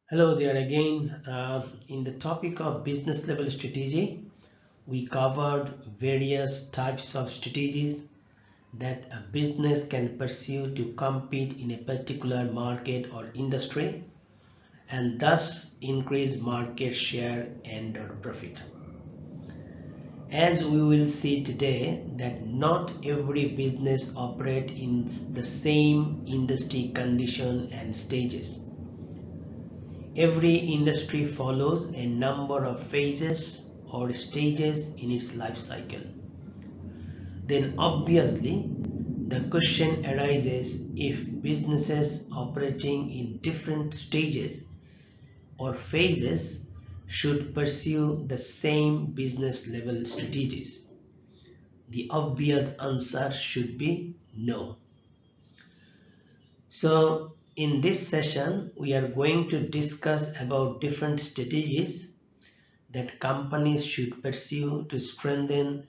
Hello there again. In the topic of business level strategy, we covered various types of strategies that a business can pursue to compete in a particular market or industry and thus increase market share and or profit. As we will see today that not every business operates in the same industry condition and stages. Every industry follows a number of phases or stages in its life cycle. Then obviously the question arises if businesses operating in different stages or phases should pursue the same business level strategies. The obvious answer should be no. So in this session, we are going to discuss about different strategies that companies should pursue to strengthen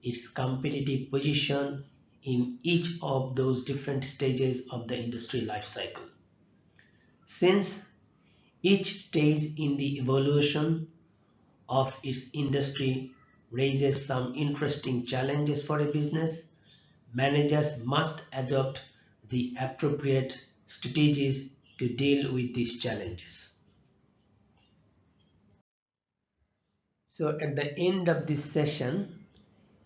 its competitive position in each of those different stages of the industry life cycle. Since each stage in the evolution of its industry raises some interesting challenges for a business, managers must adopt the appropriate strategies to deal with these challenges. So at the end of this session,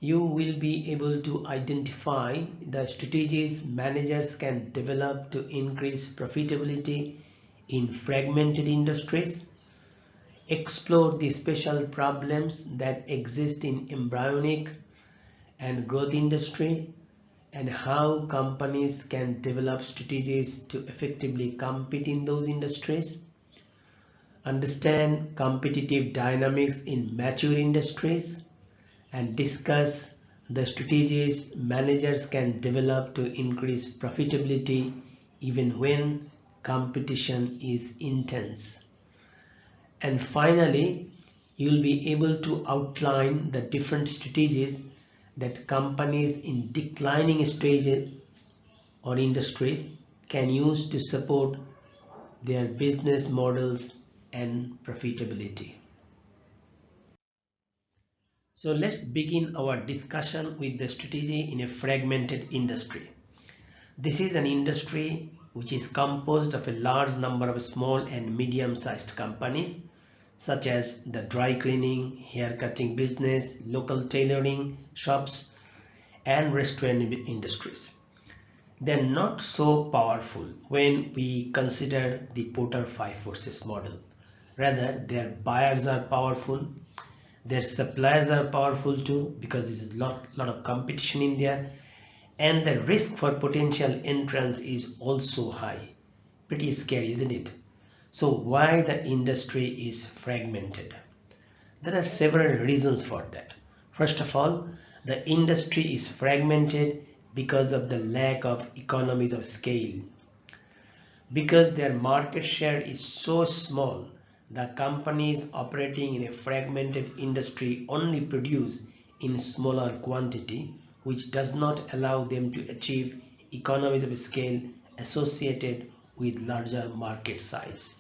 you will be able to identify the strategies managers can develop to increase profitability in fragmented industries, explore the special problems that exist in embryonic and growth industry, and how companies can develop strategies to effectively compete in those industries, understand competitive dynamics in mature industries, and discuss the strategies managers can develop to increase profitability even when competition is intense. And finally, you'll be able to outline the different strategies that companies in declining stages or industries can use to support their business models and profitability. So let's begin our discussion with the strategy in a fragmented industry. This is an industry which is composed of a large number of small and medium-sized companies such as the dry cleaning, hair cutting business, local tailoring shops, and restaurant industries. They're not so powerful when we consider the Porter 5 forces model. Rather, their buyers are powerful, their suppliers are powerful too because there is a lot of competition in there, and the risk for potential entrants is also high. Pretty scary, isn't it? So why the industry is fragmented? There are several reasons for that. First of all, the industry is fragmented because of the lack of economies of scale. Because their market share is so small, the companies operating in a fragmented industry only produce in smaller quantity, which does not allow them to achieve economies of scale associated with larger market size.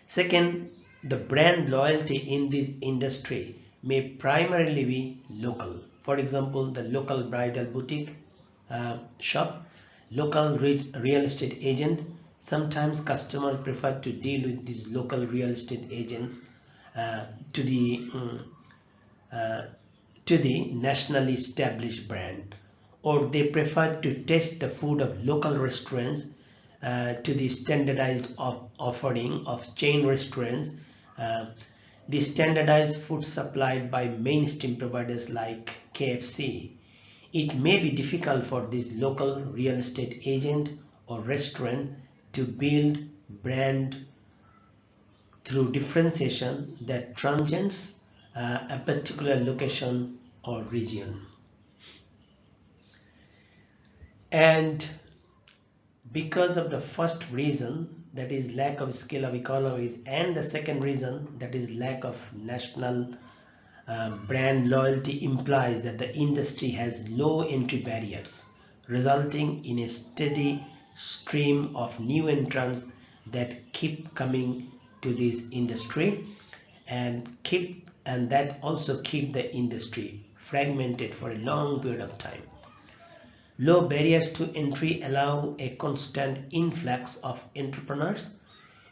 Second, the brand loyalty in this industry may primarily be local. For example, the local bridal boutique shop, local real estate agent. Sometimes customers prefer to deal with these local real estate agents to the nationally established brand, or they prefer to test the food of local restaurants to the standardized offering of chain restaurants, the standardized food supplied by mainstream providers like KFC. It may be difficult for this local real estate agent or restaurant to build brand through differentiation that transcends a particular location or region. And because of the first reason, that is lack of scale of economies, and the second reason, that is lack of national brand loyalty, implies that the industry has low entry barriers, resulting in a steady stream of new entrants that keep coming to this industry and that also keep the industry fragmented for a long period of time. Low barriers to entry allow a constant influx of entrepreneurs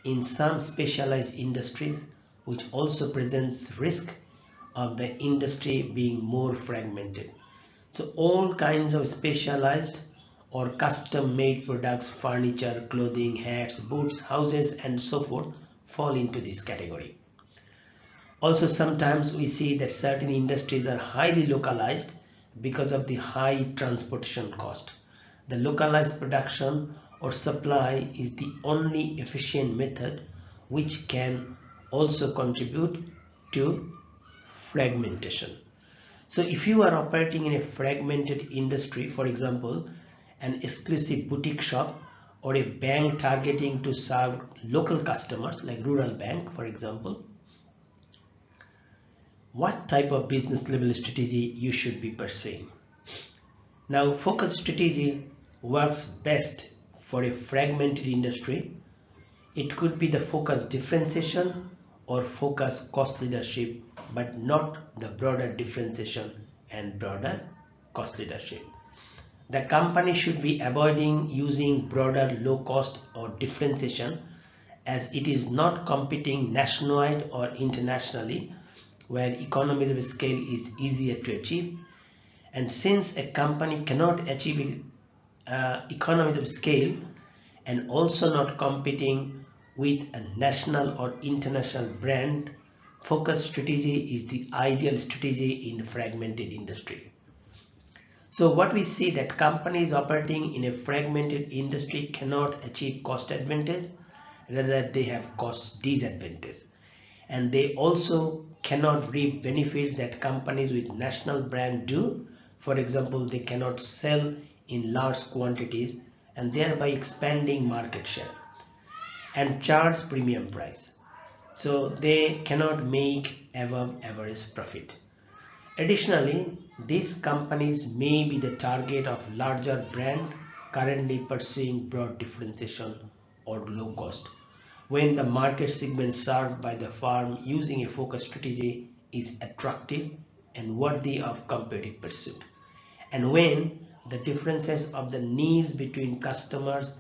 in some specialized industries, which also presents risk of the industry being more fragmented. So all kinds of specialized or custom made products, furniture, clothing, hats, boots, houses and so forth fall into this category. Also sometimes we see that certain industries are highly localized because of the high transportation cost. The localized production or supply is the only efficient method which can also contribute to fragmentation. So if you are operating in a fragmented industry, for example, an exclusive boutique shop or a bank targeting to serve local customers like rural bank, for example, what type of business level strategy you should be pursuing? Now, focus strategy works best for a fragmented industry. It could be the focus differentiation or focus cost leadership, but not the broader differentiation and broader cost leadership. The company should be avoiding using broader low cost or differentiation, as it is not competing nationwide or internationally, where economies of scale is easier to achieve. And since a company cannot achieve economies of scale and also not competing with a national or international brand, focus strategy is the ideal strategy in fragmented industry. So what we see that companies operating in a fragmented industry cannot achieve cost advantage, rather they have cost disadvantage. And they also cannot reap benefits that companies with national brand do. For example, they cannot sell in large quantities and thereby expanding market share and charge premium price. So they cannot make above average profit. Additionally, these companies may be the target of larger brand currently pursuing broad differentiation or low cost, when the market segment served by the firm using a focus strategy is attractive and worthy of competitive pursuit, and when the differences of the needs between customers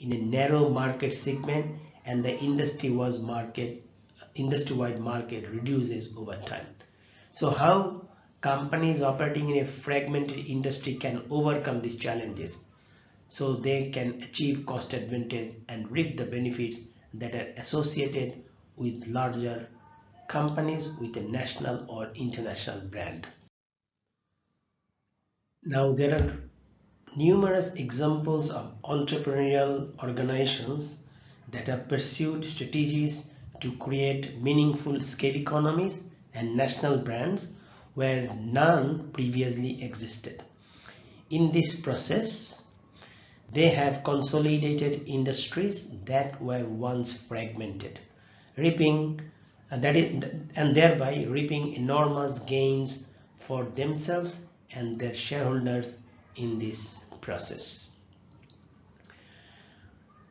in a narrow market segment and the industry-wide market reduces over time. So how companies operating in a fragmented industry can overcome these challenges so they can achieve cost advantage and reap the benefits that are associated with larger companies with a national or international brand. Now there are numerous examples of entrepreneurial organizations that have pursued strategies to create meaningful scale economies and national brands where none previously existed. In this process, they have consolidated industries that were once fragmented, and thereby reaping enormous gains for themselves and their shareholders in this process.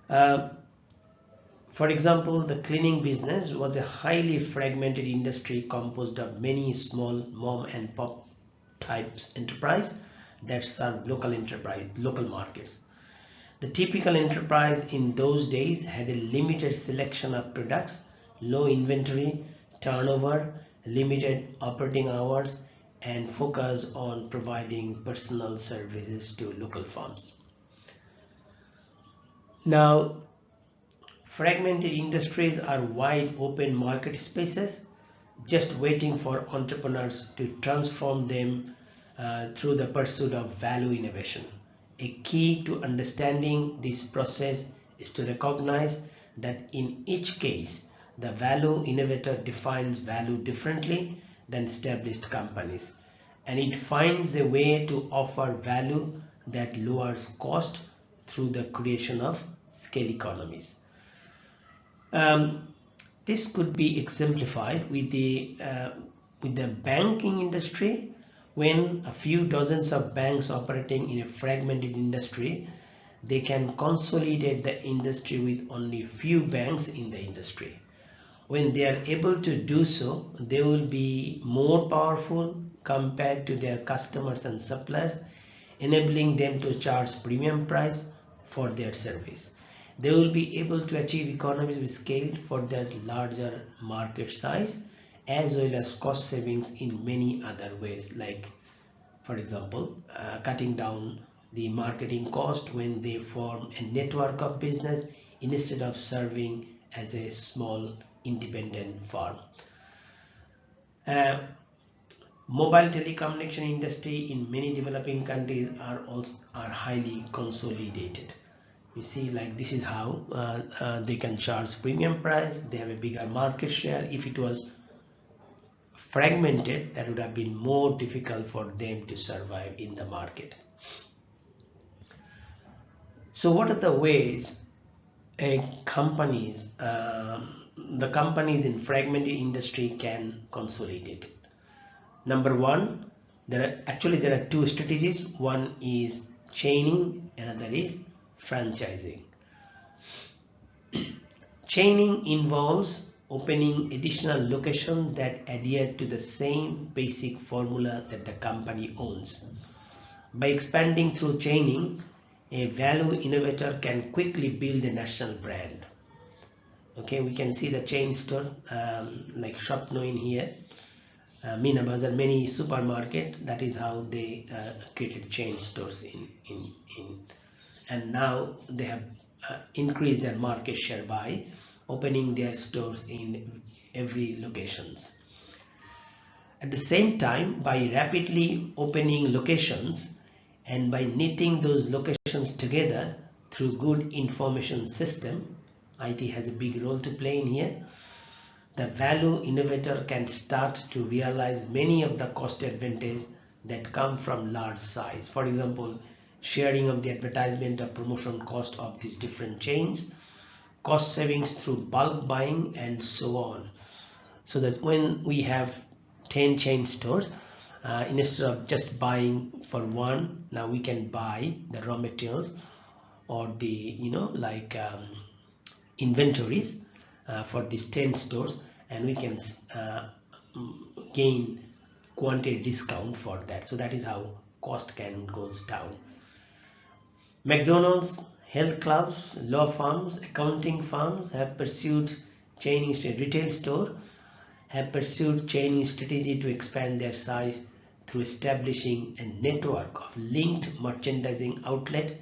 For example, the cleaning business was a highly fragmented industry composed of many small mom and pop types enterprise that served local markets. The typical enterprise in those days had a limited selection of products, low inventory, turnover, limited operating hours, and focus on providing personal services to local firms. Now, fragmented industries are wide open market spaces, just waiting for entrepreneurs to transform them through the pursuit of value innovation. A key to understanding this process is to recognize that in each case, the value innovator defines value differently than established companies, and it finds a way to offer value that lowers cost through the creation of scale economies. This could be exemplified with the banking industry, when a few dozens of banks operating in a fragmented industry they can consolidate the industry with only few banks in the industry. When they are able to do so, they will be more powerful compared to their customers and suppliers, enabling them to charge premium price for their service. They will be able to achieve economies of scale for their larger market size, as well as cost savings in many other ways, like for example cutting down the marketing cost when they form a network of business instead of serving as a small independent firm. Mobile telecommunication industry in many developing countries are highly consolidated. You see, like this is how they can charge premium price. They have a bigger market share. If it was fragmented, that would have been more difficult for them to survive in the market. So what are the ways the companies in fragmented industry can consolidate? Number one, there are two strategies. One is chaining, another is franchising. Chaining involves opening additional locations that adhere to the same basic formula that the company owns. By expanding through chaining, a value innovator can quickly build a national brand. Okay, we can see the chain store like Shopno in here, Meena Bazaar, many supermarket. That is how they created chain stores and now they have increased their market share by opening their stores in every locations. At the same time, by rapidly opening locations and by knitting those locations together through good information system, IT has a big role to play in here. The value innovator can start to realize many of the cost advantages that come from large size. For example, sharing of the advertisement or promotion cost of these different chains, cost savings through bulk buying, and so on. So that when we have 10 chain stores, instead of just buying for one, now we can buy the raw materials or the inventories for these 10 stores, and we can gain quantity discount for that. So that is how cost can goes down. McDonald's, health clubs, law firms, accounting firms have pursued chaining retail store have pursued chaining strategy to expand their size through establishing a network of linked merchandising outlet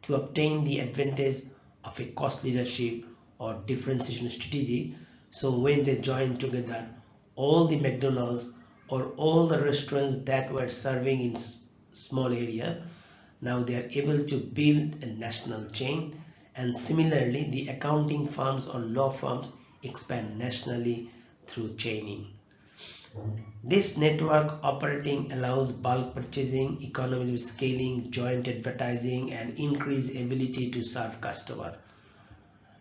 to obtain the advantage of a cost leadership or differentiation strategy. So when they join together, all the McDonald's or all the restaurants that were serving in small area, now they are able to build a national chain. And similarly, the accounting firms or law firms expand nationally through chaining. This network operating allows bulk purchasing, economies of scaling, joint advertising, and increased ability to serve customer.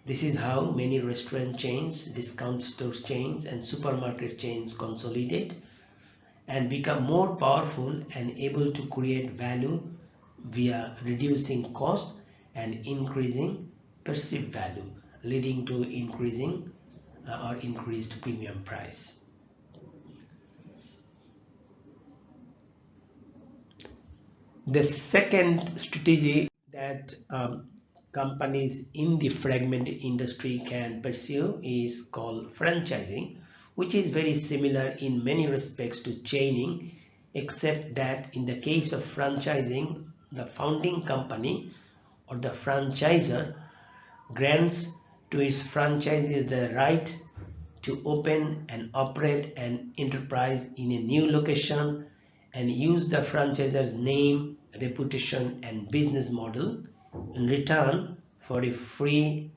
This is how many restaurant chains, discount store chains, and supermarket chains consolidate and become more powerful and able to create value via reducing cost and increasing perceived value, leading to increasing or increased premium price. The second strategy that companies in the fragmented industry can pursue is called franchising, which is very similar in many respects to chaining, except that in the case of franchising, the founding company or the franchisor grants to its franchisee the right to open and operate an enterprise in a new location and use the franchisor's name, reputation, and business model in return for a fee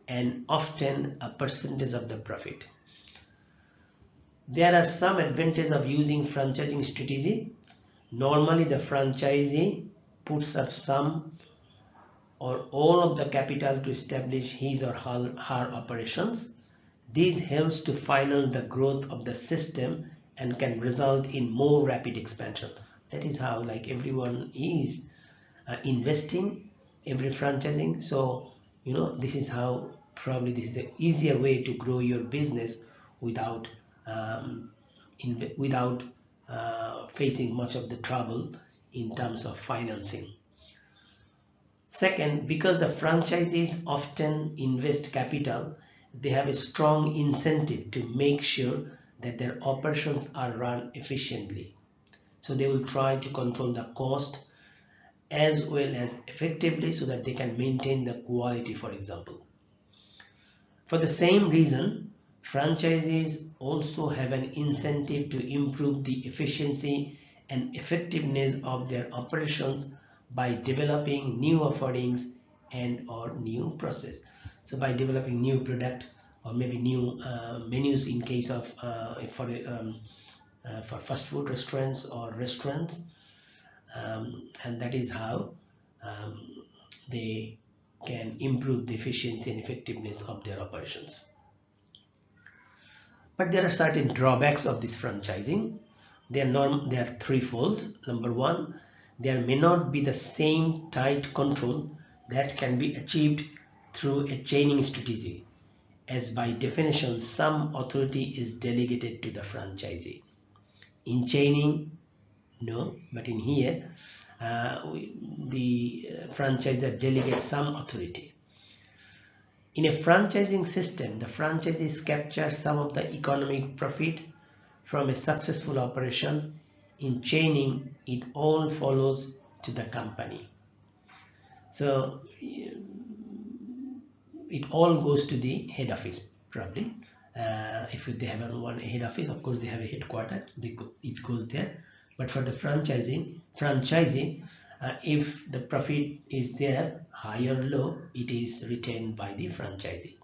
and often a percentage of the profit. There are some advantages of using franchising strategy. Normally, the franchisee puts up some or all of the capital to establish his or her operations. This helps to finance the growth of the system and can result in more rapid expansion. That is how everyone is investing every franchising. So this is how probably this is an easier way to grow your business without without facing much of the trouble in terms of financing. Second, because the franchisees often invest capital, they have a strong incentive to make sure that their operations are run efficiently. So they will try to control the cost as well as effectively so that they can maintain the quality, for example. For the same reason, franchisees also have an incentive to improve the efficiency and effectiveness of their operations by developing new offerings and or new process. So by developing new product or maybe new menus in case of for fast food restaurants or restaurants, and that is how they can improve the efficiency and effectiveness of their operations. But there are certain drawbacks of this franchising. They are threefold. Number one, there may not be the same tight control that can be achieved through a chaining strategy, as by definition some authority is delegated to the franchisee. In chaining, no, but in here the franchisor delegates some authority. In a franchising system, the franchisees capture some of the economic profit from a successful operation. In chaining, it all follows to the company. So it all goes to the head office probably. If they have one head office, of course they have a headquarter, it goes there. But for the franchisee, if the profit is there, high or low, it is retained by the franchisee.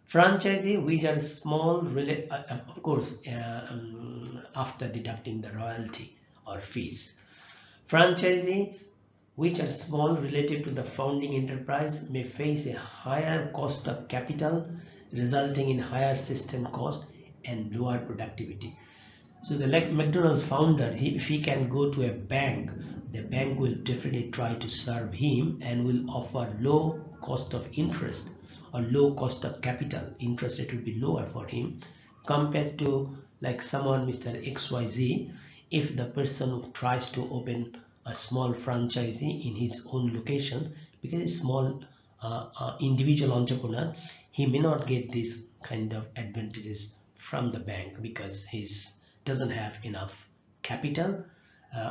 Franchisee which are small, of course, after deducting the royalty or fees. Franchisees which are small relative to the founding enterprise may face a higher cost of capital, resulting in higher system cost and lower productivity. So the McDonald's founder, if he can go to a bank, the bank will definitely try to serve him and will offer low cost of interest or low cost of capital. Interest rate will be lower for him compared to like someone, Mr. XYZ. If the person who tries to open a small franchisee in his own location, because a small individual entrepreneur, he may not get this kind of advantages from the bank because he doesn't have enough capital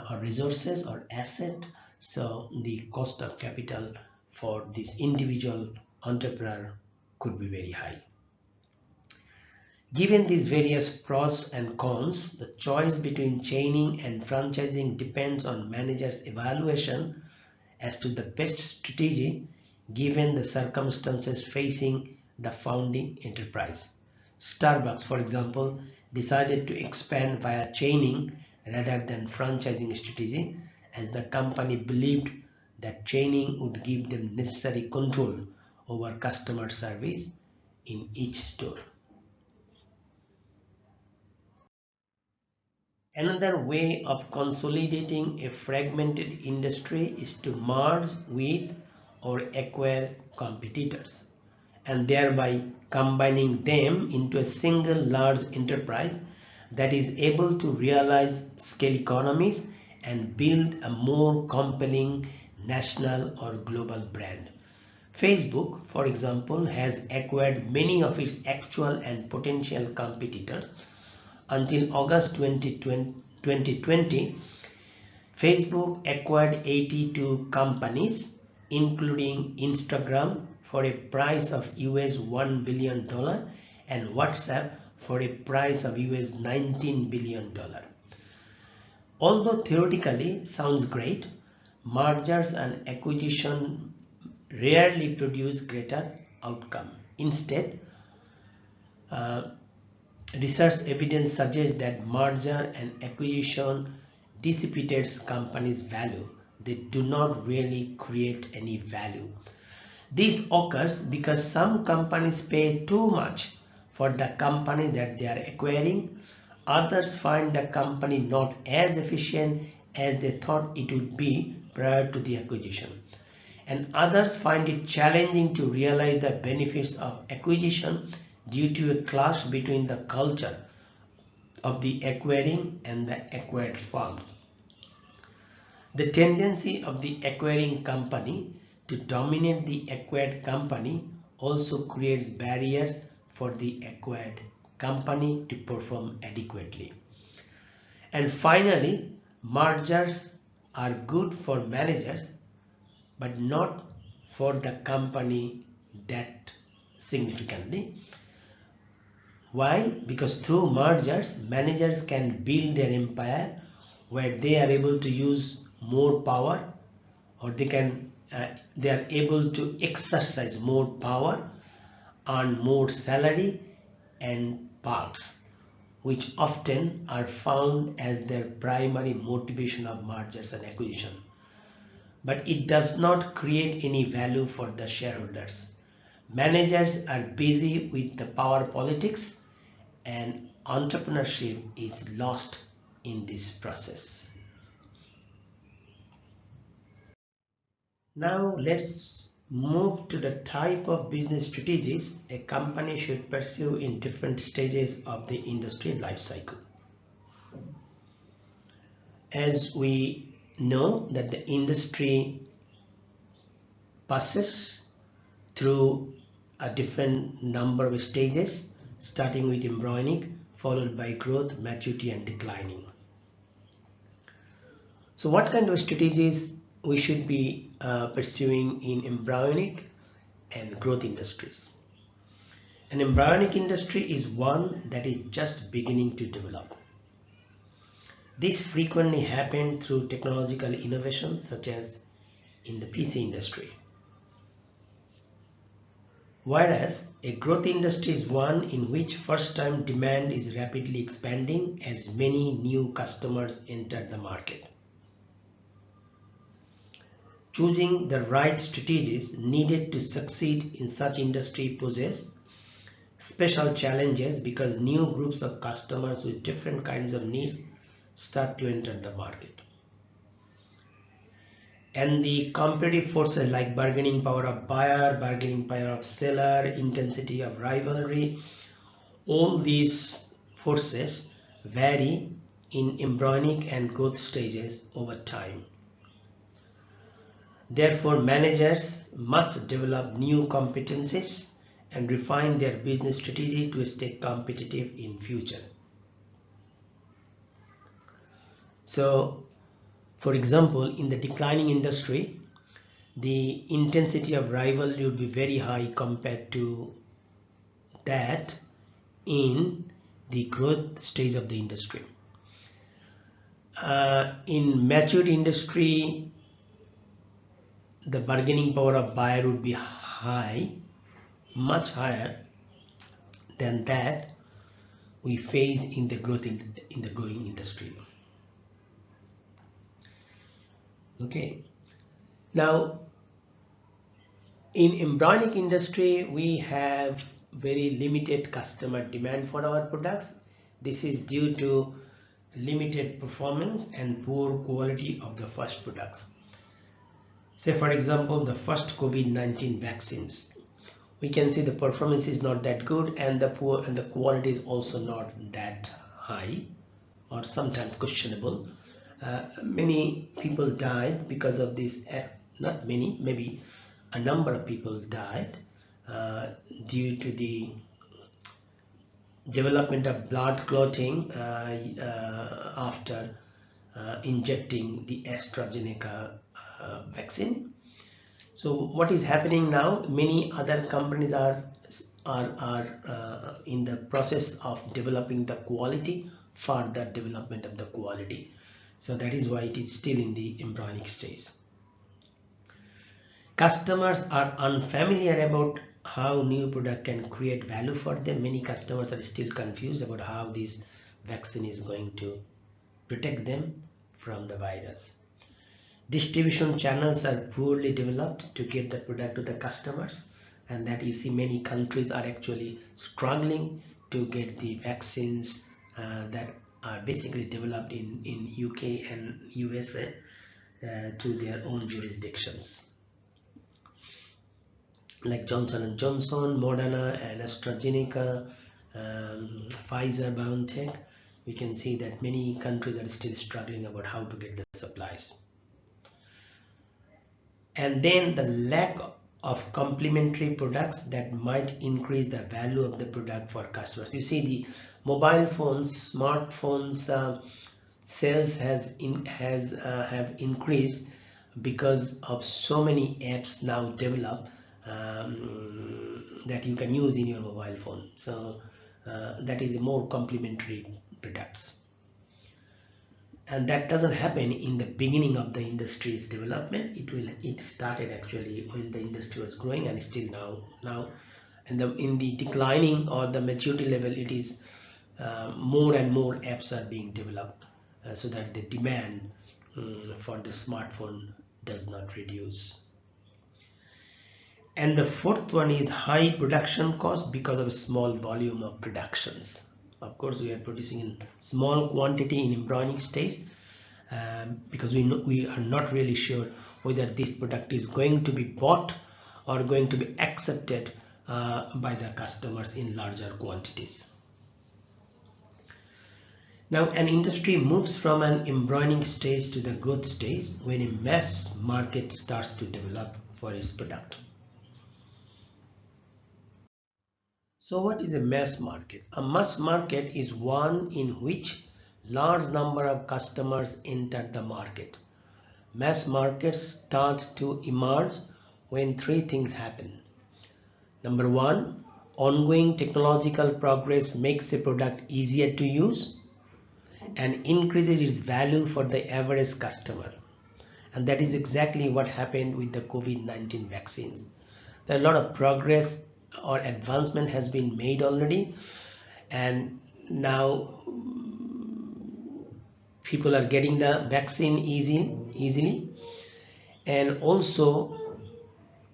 or resources or asset. So the cost of capital for this individual entrepreneur could be very high. Given these various pros and cons, the choice between chaining and franchising depends on manager's evaluation as to the best strategy given the circumstances facing the founding enterprise. Starbucks, for example, decided to expand via chaining rather than franchising strategy, as the company believed that chaining would give them necessary control over customer service in each store. Another way of consolidating a fragmented industry is to merge with or acquire competitors, and thereby combining them into a single large enterprise that is able to realize scale economies and build a more compelling national or global brand. Facebook, for example, has acquired many of its actual and potential competitors. Until August 2020, Facebook acquired 82 companies, including Instagram for a price of US $1 billion and WhatsApp for a price of US $19 billion. Although theoretically sounds great, mergers and acquisition rarely produce greater outcome. Instead, research evidence suggests that merger and acquisition dissipates companies' value. They do not really create any value. This occurs because some companies pay too much for the company that they are acquiring. Others find the company not as efficient as they thought it would be prior to the acquisition, and others find it challenging to realize the benefits of acquisition due to a clash between the culture of the acquiring and the acquired firms. The tendency of the acquiring company to dominate the acquired company also creates barriers for the acquired company to perform adequately. And finally, mergers are good for managers but not for the company that significantly. Why? Because through mergers, managers can build their empire where they are able to use more power, or they are able to exercise more power, earn more salary and perks, which often are found as their primary motivation of mergers and acquisition. But it does not create any value for the shareholders. Managers are busy with the power politics, and entrepreneurship is lost in this process. Now let's move to the type of business strategies a company should pursue in different stages of the industry life cycle. As we know that the industry passes through a different number of stages, starting with embryonic, followed by growth, maturity and declining. So what kind of strategies we should be pursuing in embryonic and growth industries? An embryonic industry is one that is just beginning to develop. This frequently happens through technological innovation, such as in the PC industry. Whereas a growth industry is one in which first-time demand is rapidly expanding as many new customers enter the market. Choosing the right strategies needed to succeed in such industry poses special challenges because new groups of customers with different kinds of needs start to enter the market. And the competitive forces like bargaining power of buyer, bargaining power of seller, intensity of rivalry, all these forces vary in embryonic and growth stages over time. Therefore, managers must develop new competencies and refine their business strategy to stay competitive in future. So, for example, in the declining industry, the intensity of rivalry would be very high compared to that in the growth stage of the industry. In matured industry, the bargaining power of buyer would be high, much higher than that we face in the growing industry. Okay, now in embryonic industry we have very limited customer demand for our products. This is due to limited performance and poor quality of the first products. Say for example, the first COVID-19 vaccines. We can see the performance is not that good, and the quality is also not that high, or sometimes questionable. Many people died because of this. Not many, maybe a number of people died due to the development of blood clotting after injecting the AstraZeneca vaccine. So what is happening now? Many other companies are in the process of developing the quality, further development of the quality. So that is why it is still in the embryonic stage. Customers are unfamiliar about how new product can create value for them. Many customers are still confused about how this vaccine is going to protect them from the virus. Distribution channels are poorly developed to get the product to the customers, and that you see many countries are actually struggling to get the vaccines that are basically developed in UK and USA. to their own jurisdictions, like Johnson & Johnson, Moderna and AstraZeneca, Pfizer, BioNTech. We can see that many countries are still struggling about how to get the supplies. And then the lack of complementary products that might increase the value of the product for customers. You see, the mobile phones, smartphones sales have increased because of so many apps now developed that you can use in your mobile phone. So that is a more complementary products. And that doesn't happen in the beginning of the industry's development. It started actually when the industry was growing, and still now and in the declining or the maturity level, it is more and more apps are being developed so that the demand for the smartphone does not reduce. And the fourth one is high production cost because of small volume of productions. Of course, we are producing in small quantity in embryonic stage because we are not really sure whether this product is going to be bought or going to be accepted by the customers in larger quantities. Now, an industry moves from an embryonic stage to the growth stage when a mass market starts to develop for its product. So what is a mass market? A mass market is one in which large number of customers enter the market. Mass markets start to emerge when three things happen. Number one, ongoing technological progress makes a product easier to use and increases its value for the average customer. And that is exactly what happened with the COVID-19 vaccines. There are a lot of progress or advancement has been made already, and now people are getting the vaccine easily, and also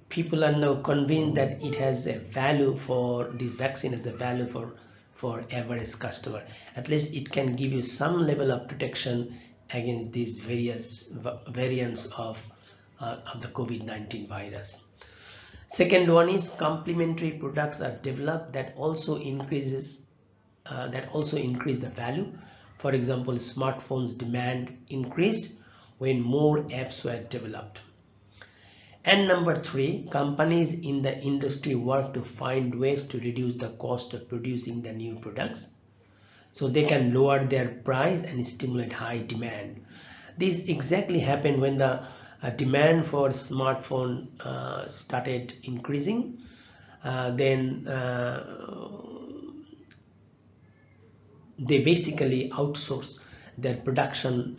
people are now convinced that it has a value for this vaccine, has a value for average customer. At least it can give you some level of protection against these various variants of the COVID-19 virus. Second one is complementary products are developed that also increase the value. For example, smartphones demand increased when more apps were developed. And number three, companies in the industry work to find ways to reduce the cost of producing the new products so they can lower their price and stimulate high demand. This exactly happened when the demand for smartphone started increasing. Then they basically outsource their production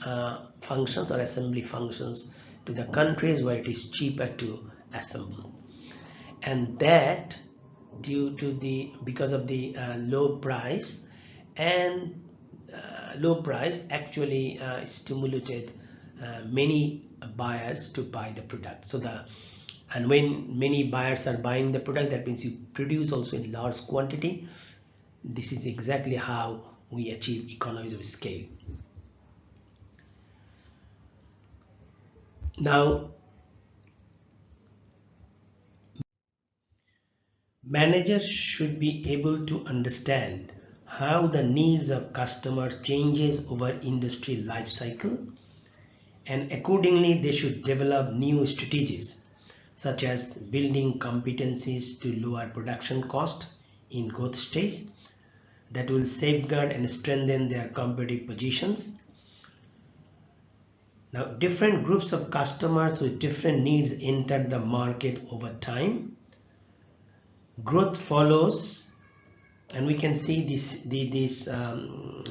functions or assembly functions to the countries where it is cheaper to assemble, and that because of the low price actually stimulated many buyers to buy the product. And when many buyers are buying the product, that means you produce also in large quantity. This is exactly how we achieve economies of scale. Now, managers should be able to understand how the needs of customers changes over industry life cycle, and accordingly they should develop new strategies such as building competencies to lower production cost in growth stage that will safeguard and strengthen their competitive positions. Now, different groups of customers with different needs enter the market over time. Growth follows, and we can see this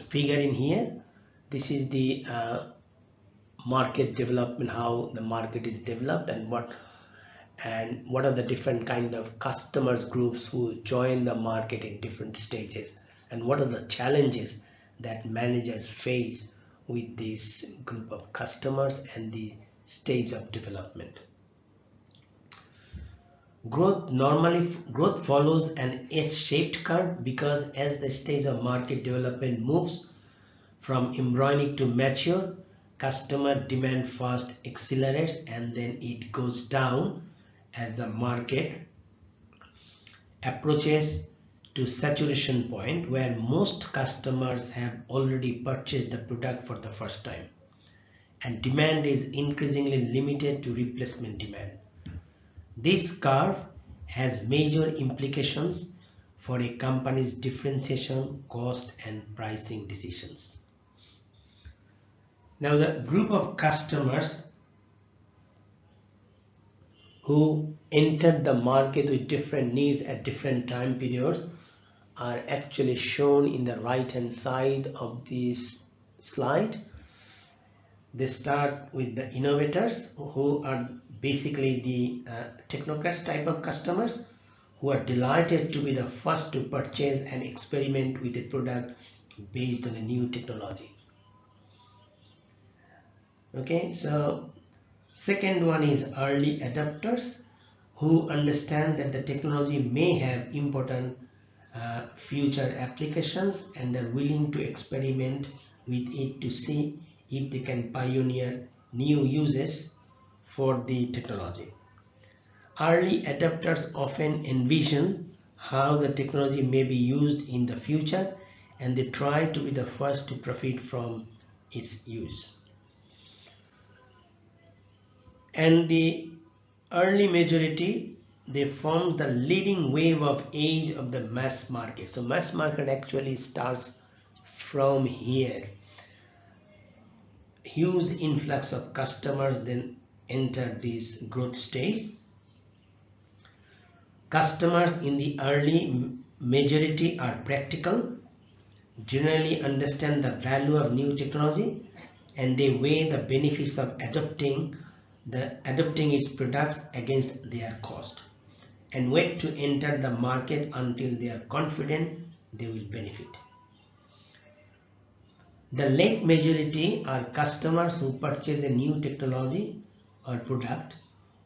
figure in here. This is the market development, how the market is developed, and what are the different kind of customers groups who join the market in different stages, and what are the challenges that managers face with this group of customers and the stage of development. Growth follows an S-shaped curve because as the stage of market development moves from embryonic to mature, customer demand first accelerates and then it goes down as the market approaches to saturation point where most customers have already purchased the product for the first time and demand is increasingly limited to replacement demand. This curve has major implications for a company's differentiation, cost and pricing decisions. Now the group of customers who entered the market with different needs at different time periods are actually shown in the right hand side of this slide. They start with the innovators, who are basically the technocrats type of customers who are delighted to be the first to purchase and experiment with a product based on a new technology. Okay, so second one is early adopters, who understand that the technology may have important future applications and are willing to experiment with it to see if they can pioneer new uses for the technology. Early adopters often envision how the technology may be used in the future and they try to be the first to profit from its use. And the early majority, they form the leading wave of age of the mass market. So mass market actually starts from here. Huge influx of customers then enter this growth stage. Customers in the early majority are practical, generally understand the value of new technology, and they weigh the benefits of adopting its products against their cost and wait to enter the market until they are confident they will benefit. The late majority are customers who purchase a new technology or product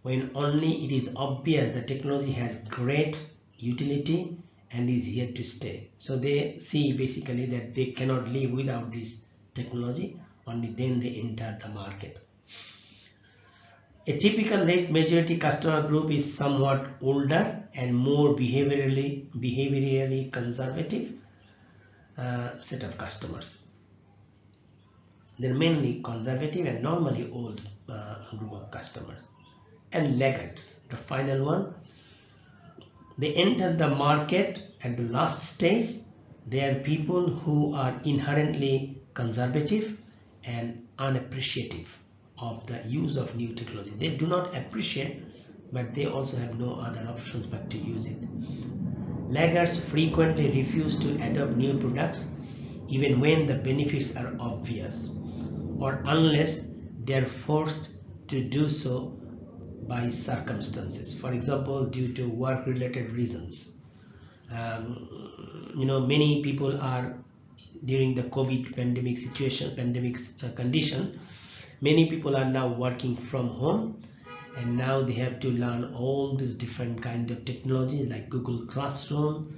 when only it is obvious the technology has great utility and is here to stay. So they see basically that they cannot live without this technology, only then they enter the market. A typical late majority customer group is somewhat older and more behaviorally conservative set of customers. They're mainly conservative and normally old group of customers. And laggards, the final one, they enter the market at the last stage. They are people who are inherently conservative and unappreciative of the use of new technology. They do not appreciate, but they also have no other options but to use it. Laggards frequently refuse to adopt new products even when the benefits are obvious or unless they are forced to do so by circumstances, for example due to work related reasons. Many people are, during the COVID pandemic condition, many people are now working from home and now they have to learn all these different kind of technology like Google Classroom,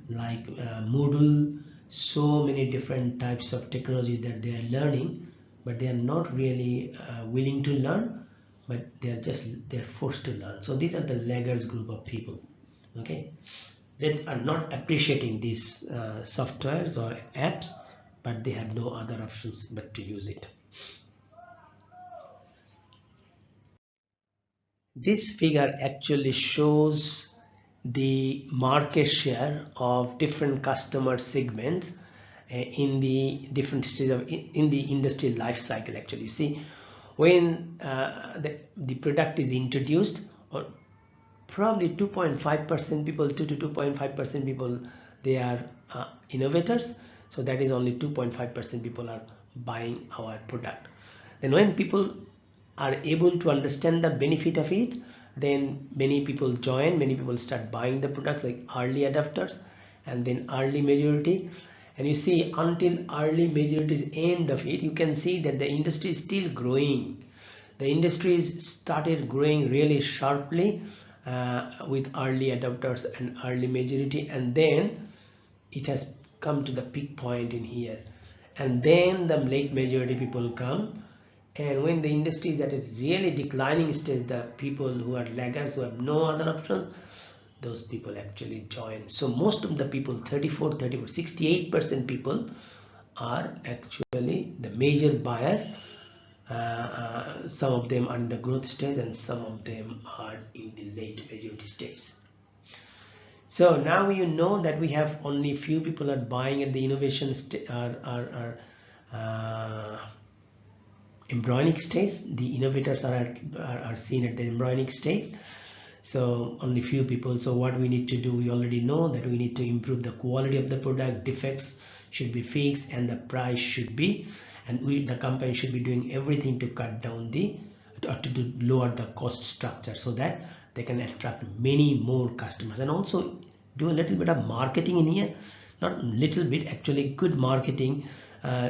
like Moodle, so many different types of technologies that they are learning, but they are not really willing to learn, but they're forced to learn. So these are the laggards group of people, okay, that are not appreciating these softwares or apps, but they have no other options but to use it. This figure actually shows the market share of different customer segments in the different stages of in the industry life cycle. Actually, you see, when the product is introduced, or probably 2.5% people, 2 to 2.5% people, they are innovators. So that is only 2.5% people are buying our product. Then when people are able to understand the benefit of it, then many people join, many people start buying the product, like early adopters, and then early majority. And you see, until early majority's end of it, you can see that the industry is still growing. The industry is started growing really sharply with early adopters and early majority, and then it has come to the peak point in here, and then the late majority people come, And when the industry is at a really declining stage, the people who are laggards, who have no other option, those people actually join. So most of the people, 68% people are actually the major buyers. Some of them are in the growth stage and some of them are in the late majority stage. So now you know that we have only few people are buying at the innovation embryonic stage. The innovators are seen at the embryonic stage. So only few people. So what we need to do, we already know that we need to improve the quality of the product, defects should be fixed, and the price should be, and the company should be doing everything to cut down to lower the cost structure so that they can attract many more customers, and also do a little bit of marketing in here, not little bit, actually good marketing,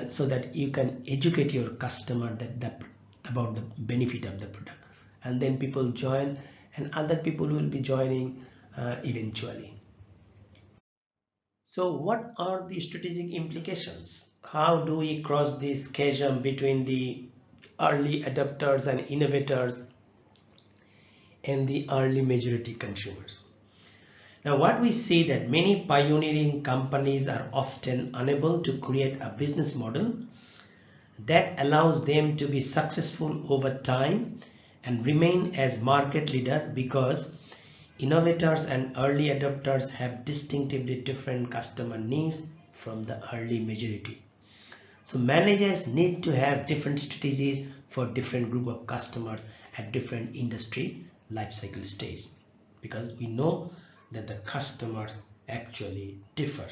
so that you can educate your customer about the benefit of the product, and then people join and other people will be joining eventually. So what are the strategic implications? How do we cross this chasm between the early adopters and innovators and the early majority consumers? Now what we see that many pioneering companies are often unable to create a business model that allows them to be successful over time and remain as market leader, because innovators and early adopters have distinctively different customer needs from the early majority. So managers need to have different strategies for different group of customers at different industry life cycle stage, because we know that the customers actually differ.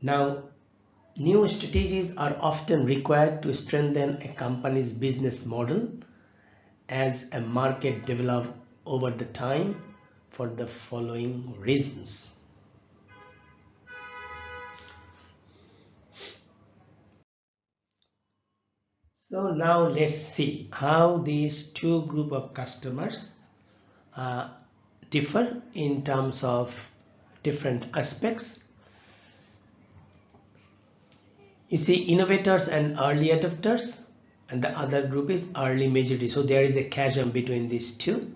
Now, new strategies are often required to strengthen a company's business model as a market develops over the time for the following reasons. So now let's see how these two group of customers differ in terms of different aspects. You see, innovators and early adopters, and the other group is early majority. So there is a chasm between these two.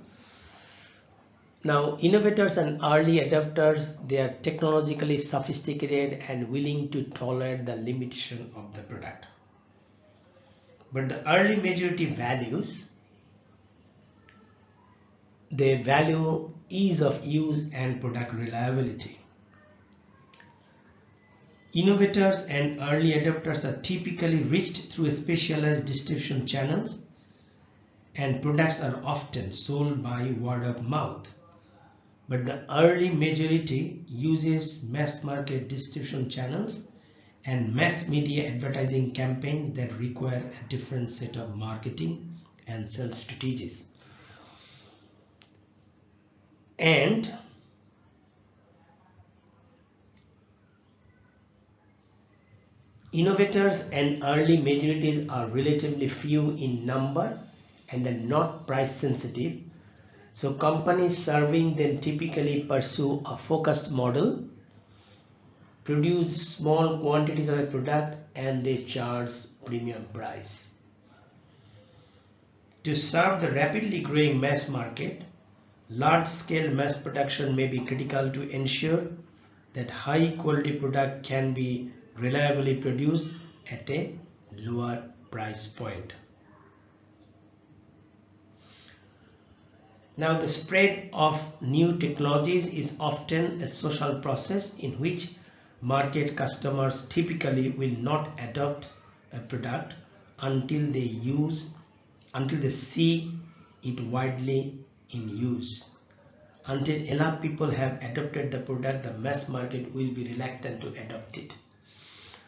Now, innovators and early adopters, they are technologically sophisticated and willing to tolerate the limitation of the product. But the early majority they value ease of use and product reliability. Innovators and early adopters are typically reached through specialized distribution channels, and products are often sold by word of mouth. But the early majority uses mass market distribution channels and mass media advertising campaigns that require a different set of marketing and sales strategies. And innovators and early majorities are relatively few in number and are not price sensitive. So companies serving them typically pursue a focused model, produce small quantities of a product, and they charge premium price. To serve the rapidly growing mass market, large-scale mass production may be critical to ensure that high-quality product can be reliably produced at a lower price point. Now, the spread of new technologies is often a social process in which market customers typically will not adopt a product until they see it widely in use. Until enough people have adopted the product, the mass market will be reluctant to adopt it.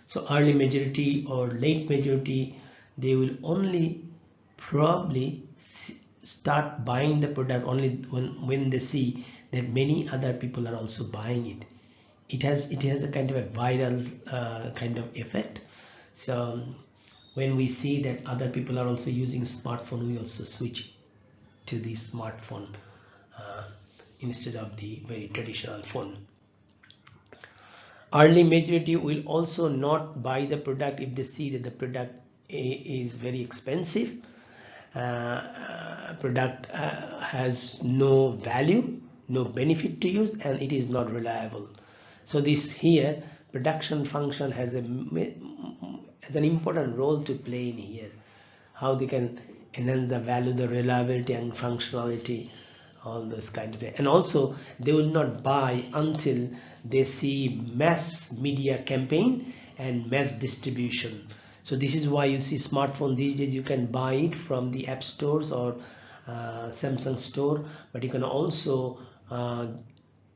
So early majority or late majority, they will only probably start buying the product only when they see that many other people are also buying it. It has a kind of a viral kind of effect. So when we see that other people are also using smartphone, we also switch to the smartphone instead of the very traditional phone. Early majority will also not buy the product if they see that the product is very expensive, product has no value, no benefit to use, and it is not reliable. So this here production function has an important role to play in here, how they can enhance the value, the reliability and functionality, all those kind of things. And also they will not buy until they see mass media campaign and mass distribution. So this is why you see smartphone these days, you can buy it from the app stores or Samsung store, but you can also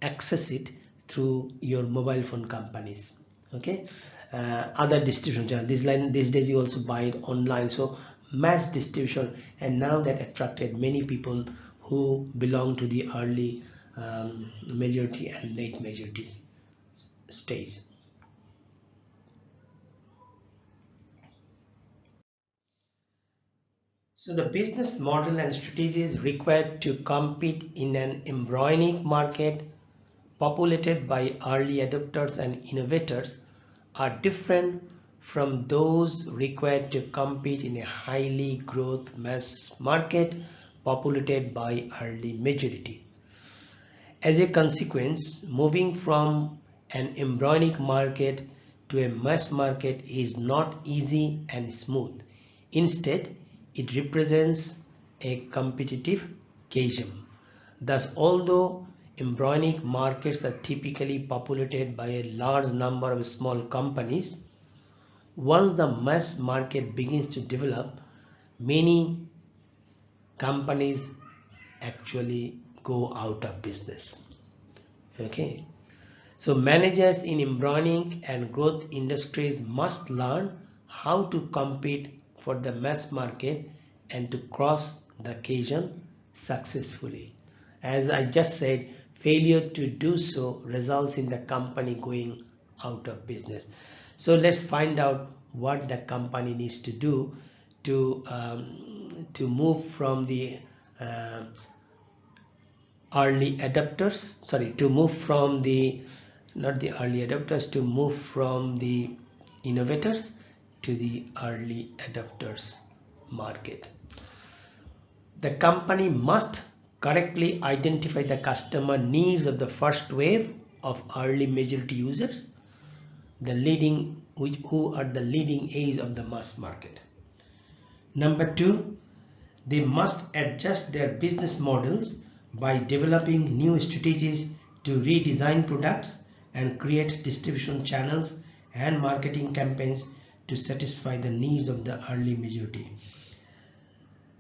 access it through your mobile phone companies. Okay, other distribution channel, these days you also buy it online. So mass distribution, and now that attracted many people who belong to the early majority and late majority stage. So the business model and strategies required to compete in an embryonic market populated by early adopters and innovators are different from those required to compete in a highly growth mass market populated by early majority. As a consequence, moving from an embryonic market to a mass market is not easy and smooth. Instead, it represents a competitive chasm. Thus, although embryonic markets are typically populated by a large number of small companies, once the mass market begins to develop, many companies actually go out of business. Okay, so managers in embryonic and growth industries must learn how to compete for the mass market and to cross the occasion successfully. As I just said, failure to do so results in the company going out of business. So let's find out what the company needs to do to move from the early adopters, sorry, to move from the, not the early adopters, to move from the innovators to the early adopters market. The company must correctly identify the customer needs of the first wave of early majority users, who are the leading edge of the mass market. Number two, they must adjust their business models by developing new strategies to redesign products and create distribution channels and marketing campaigns to satisfy the needs of the early majority.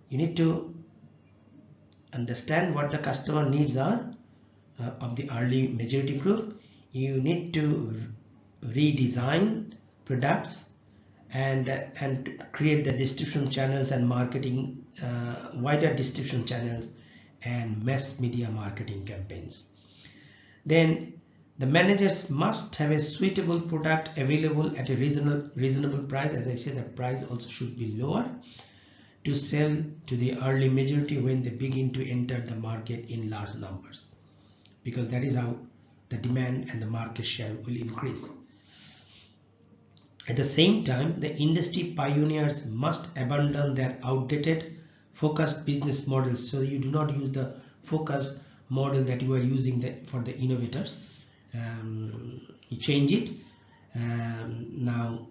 You need to understand what the customer needs are of the early majority group. You need to redesign products and create the distribution channels and marketing, wider distribution channels and mass media marketing campaigns. Then the managers must have a suitable product available at a reasonable price. As I said, the price also should be lower to sell to the early majority when they begin to enter the market in large numbers, because that is how the demand and the market share will increase. At the same time, the industry pioneers must abandon their outdated focused business models. So you do not use the focus model that you are using for the innovators. You change it. Now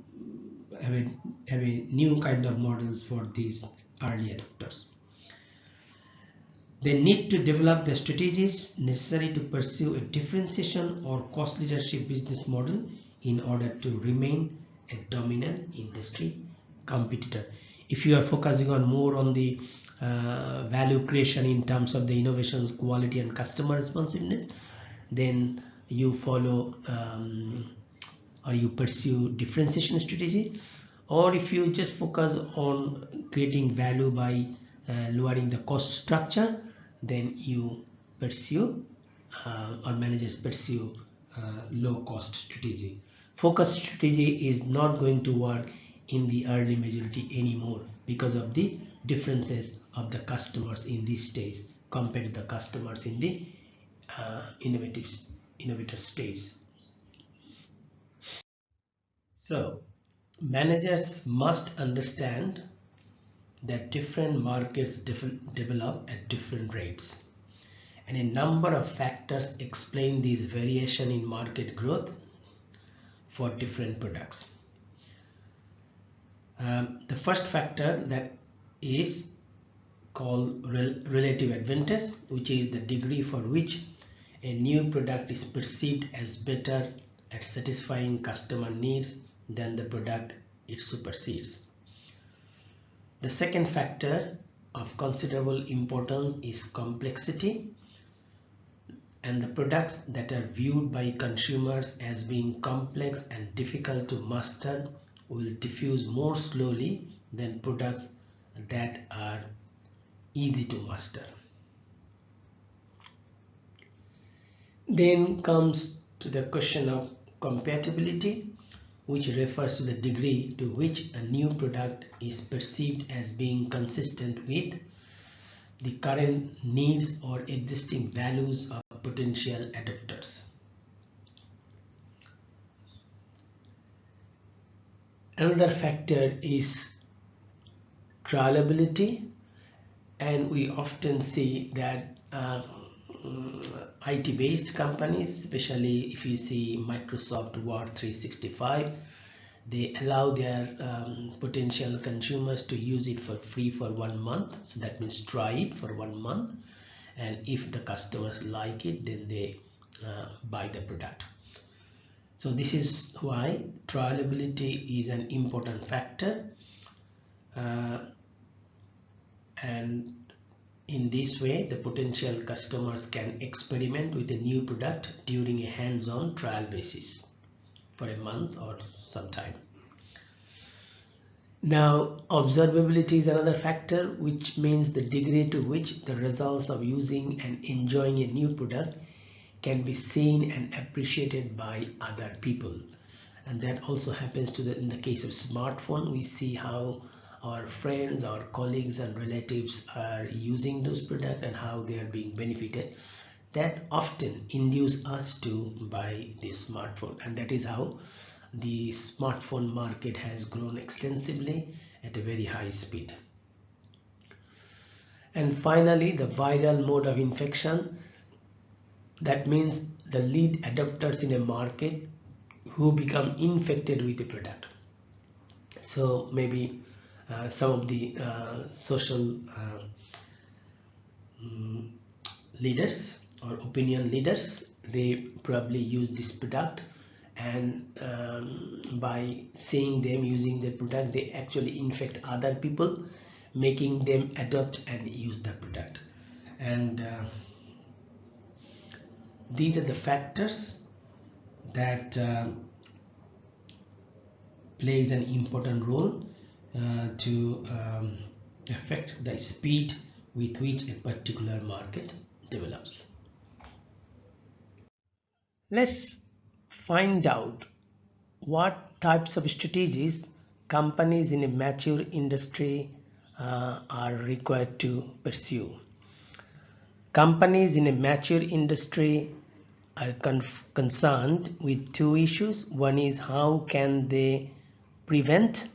have a new kind of models for these early adopters. They need to develop the strategies necessary to pursue a differentiation or cost leadership business model in order to remain a dominant industry competitor. If you are focusing on more on the value creation in terms of the innovations, quality and customer responsiveness, then you follow or you pursue differentiation strategy. Or if you just focus on creating value by lowering the cost structure, then you pursue or managers pursue low cost strategy. Focus strategy is not going to work in the early majority anymore because of the differences of the customers in this stage compared to the customers in the innovator stage. So managers must understand that different markets develop at different rates, and a number of factors explain this variation in market growth for different products. The first factor that is called relative advantage, which is the degree for which a new product is perceived as better at satisfying customer needs than the product it supersedes. The second factor of considerable importance is complexity, and the products that are viewed by consumers as being complex and difficult to master will diffuse more slowly than products that are easy to master. Then comes to the question of compatibility, which refers to the degree to which a new product is perceived as being consistent with the current needs or existing values of potential adopters. Another factor is trialability, and we often see that IT-based companies, especially if you see Microsoft Word 365, they allow their potential consumers to use it for free for 1 month. So that means try it for 1 month, and if the customers like it, then they buy the product. So this is why trialability is an important factor, and in this way the potential customers can experiment with a new product during a hands-on trial basis for a month or some time. Now, observability is another factor, which means the degree to which the results of using and enjoying a new product can be seen and appreciated by other people. And that also happens in the case of smartphone. We see how our friends, our colleagues and relatives are using those products and how they are being benefited. That often induce us to buy this smartphone, and that is how the smartphone market has grown extensively at a very high speed. And finally, the viral mode of infection. That means the lead adopters in a market who become infected with the product. So maybe some of the social leaders or opinion leaders, they probably use this product, and by seeing them using the product, they actually infect other people, making them adopt and use the product. And these are the factors that plays an important role to affect the speed with which a particular market develops. Let's find out what types of strategies companies in a mature industry are required to pursue. Companies in a mature industry are concerned with two issues. One is how can they prevent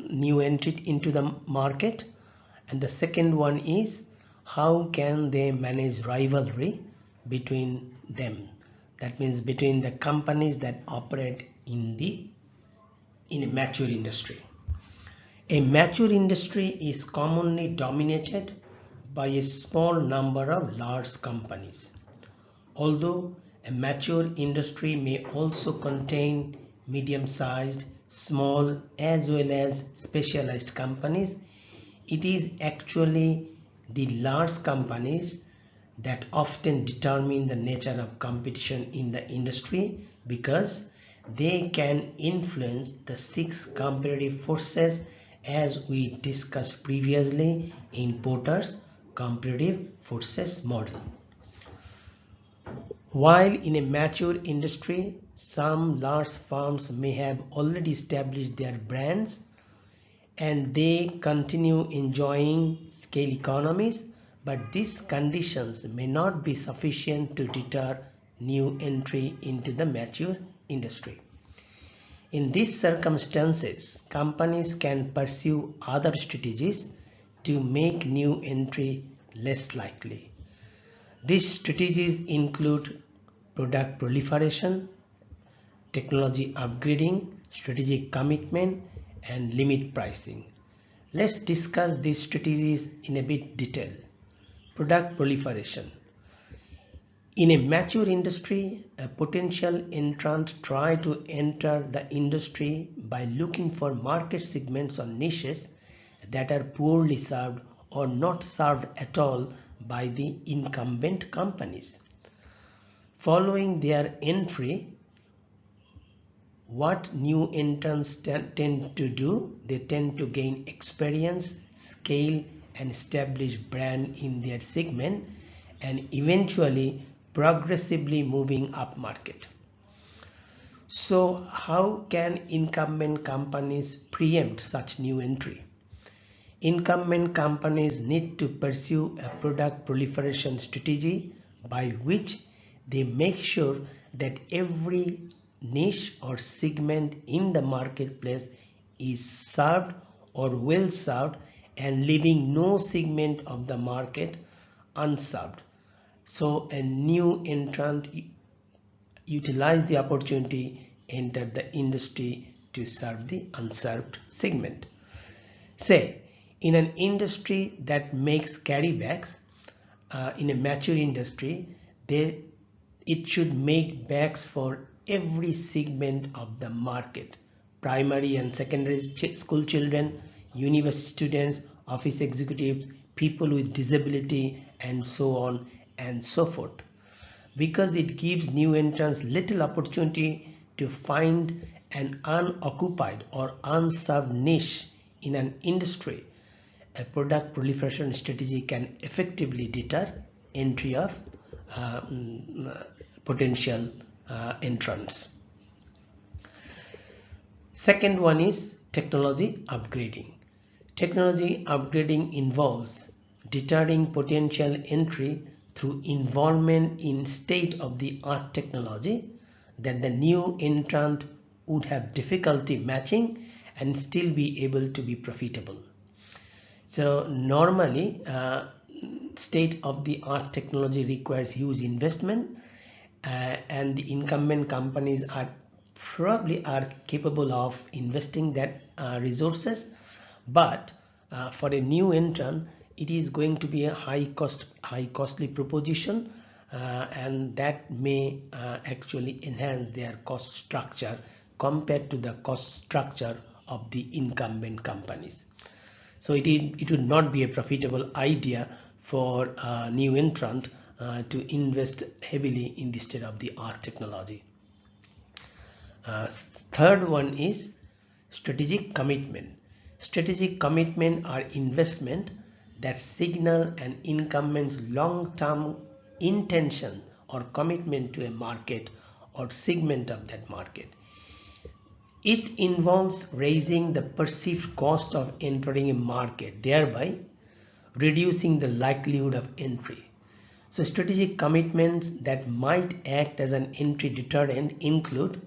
new entry into the market, and the second one is how can they manage rivalry between them. That means between the companies that operate in a mature industry. A mature industry is commonly dominated by a small number of large companies. Although a mature industry may also contain medium-sized, small as well as specialized companies, it is actually the large companies that often determine the nature of competition in the industry, because they can influence the 6 competitive forces as we discussed previously in Porter's competitive forces model. While in a mature industry, some large firms may have already established their brands and they continue enjoying scale economies, but these conditions may not be sufficient to deter new entry into the mature industry. In these circumstances, companies can pursue other strategies to make new entry less likely. These strategies include product proliferation, technology upgrading, strategic commitment, and limit pricing. Let's discuss these strategies in a bit detail. Product proliferation. In a mature industry, a potential entrant tries to enter the industry by looking for market segments or niches that are poorly served or not served at all by the incumbent companies. Following their entry, what new entrants tend to do? They tend to gain experience, scale, and establish brand in their segment, and eventually progressively moving up market. So how can incumbent companies preempt such new entry? Incumbent companies need to pursue a product proliferation strategy by which they make sure that every niche or segment in the marketplace is served or well served and leaving no segment of the market unserved. So a new entrant utilize the opportunity, enter the industry to serve the unserved segment. Say, in an industry that makes carry bags, in a mature industry, it should make bags for every segment of the market: primary and secondary school children, university students, office executives, people with disability, and so on and so forth. Because it gives new entrants little opportunity to find an unoccupied or unserved niche in an industry, a product proliferation strategy can effectively deter entry of potential entrants. Second one is technology upgrading. Technology upgrading involves deterring potential entry through involvement in state-of-the-art technology that the new entrant would have difficulty matching and still be able to be profitable. So normally state-of-the-art technology requires huge investment, and the incumbent companies are probably capable of investing that resources, but for a new entrant it is going to be a high costly proposition, and that may actually enhance their cost structure compared to the cost structure of the incumbent companies. So it would not be a profitable idea for a new entrant to invest heavily in the state-of-the-art technology. Third one is strategic commitment. Strategic commitment are investment that signal an incumbent's long-term intention or commitment to a market or segment of that market. It involves raising the perceived cost of entering a market, thereby reducing the likelihood of entry. So strategic commitments that might act as an entry deterrent include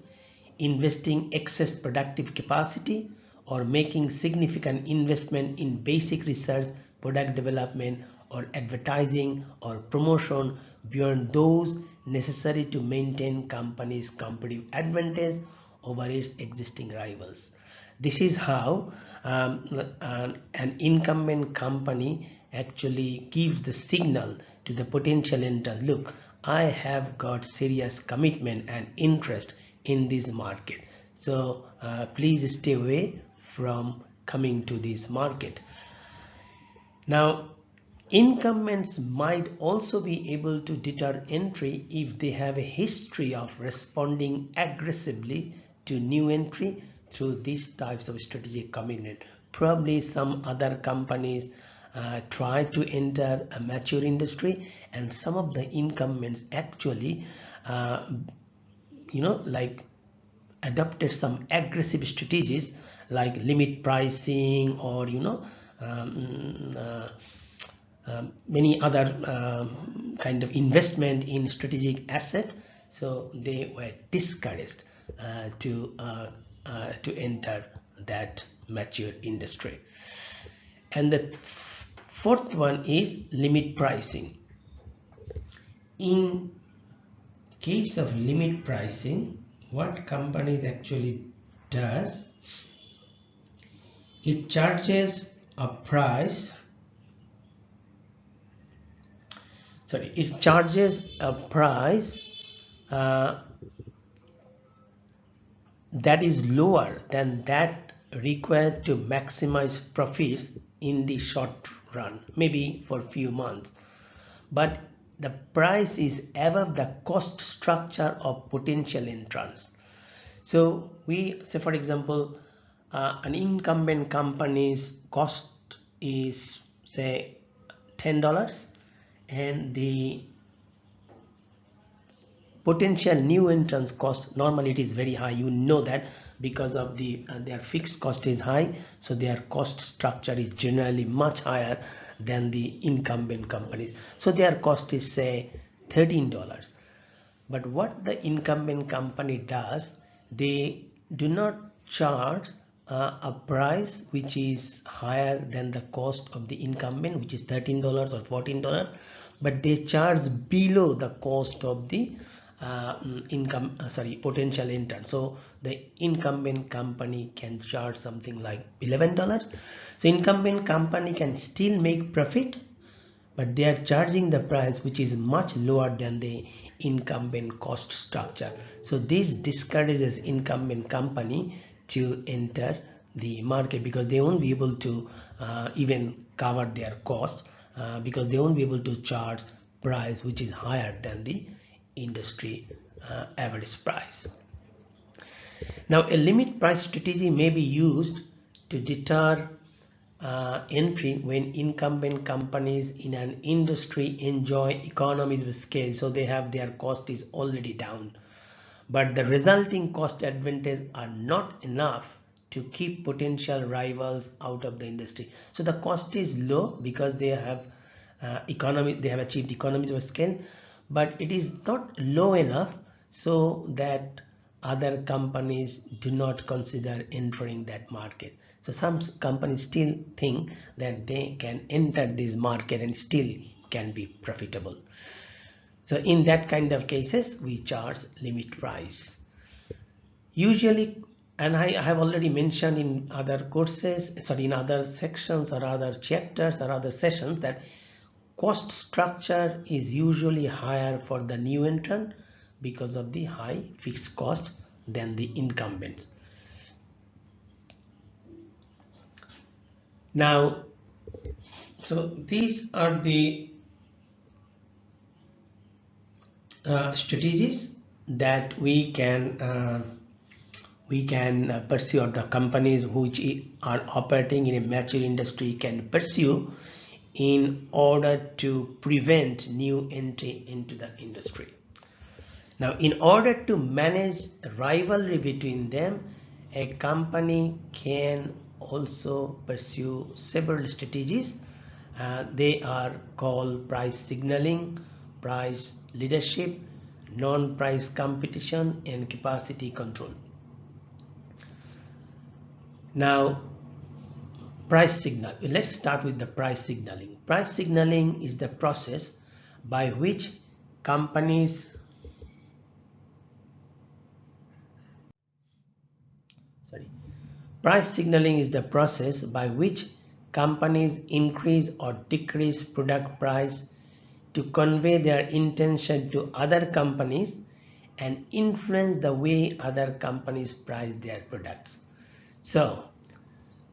investing excess productive capacity or making significant investment in basic research, product development, or advertising or promotion beyond those necessary to maintain company's competitive advantage over its existing rivals. This is how an incumbent company actually gives the signal to the potential entrants: look, I have got serious commitment and interest in this market, so please stay away from coming to this market. Now, incumbents might also be able to deter entry if they have a history of responding aggressively to new entry through these types of strategic commitment. Probably some other companies try to enter a mature industry, and some of the incumbents actually like adopted some aggressive strategies like limit pricing or many other kind of investment in strategic asset. So they were discouraged to to enter that mature industry. And the fourth one is limit pricing. In case of limit pricing, what companies actually does, it charges a price, it charges a price that is lower than that required to maximize profits in the short run, maybe for few months, but the price is above the cost structure of potential entrants. So we say, for example, an incumbent company's cost is say $10, and the potential new entrants cost, normally it is very high, you know that, because of their fixed cost is high, so their cost structure is generally much higher than the incumbent companies. So their cost is say $13. But what the incumbent company does, they do not charge a price which is higher than the cost of the incumbent, which is $13 or $14, but they charge below the cost of the potential intern. So the incumbent company can charge something like $11. So incumbent company can still make profit, but they are charging the price which is much lower than the incumbent cost structure. So this discourages incumbent company to enter the market, because they won't be able to even cover their costs, because they won't be able to charge price which is higher than the industry average price. Now a limit price strategy may be used to deter entry when incumbent companies in an industry enjoy economies of scale, so they have their cost is already down, but the resulting cost advantage are not enough to keep potential rivals out of the industry. So the cost is low because they have achieved economies of scale, but it is not low enough so that other companies do not consider entering that market. So some companies still think that they can enter this market and still can be profitable. So in that kind of cases, we charge limit price. Usually, and I have already mentioned in other courses, in other sections or other chapters or other sessions, that cost structure is usually higher for the new entrant because of the high fixed cost than the incumbents. Now, so these are the strategies that we can pursue, or the companies which are operating in a mature industry can pursue in order to prevent new entry into the industry. Now, in order to manage rivalry between them, a company can also pursue several strategies. They are called price signaling, price leadership, non-price competition, and capacity control. Now, price signal. Let's start with the price signaling. Price signaling is the process by which companies Price signaling is the process by which companies increase or decrease product price to convey their intention to other companies and influence the way other companies price their products. So,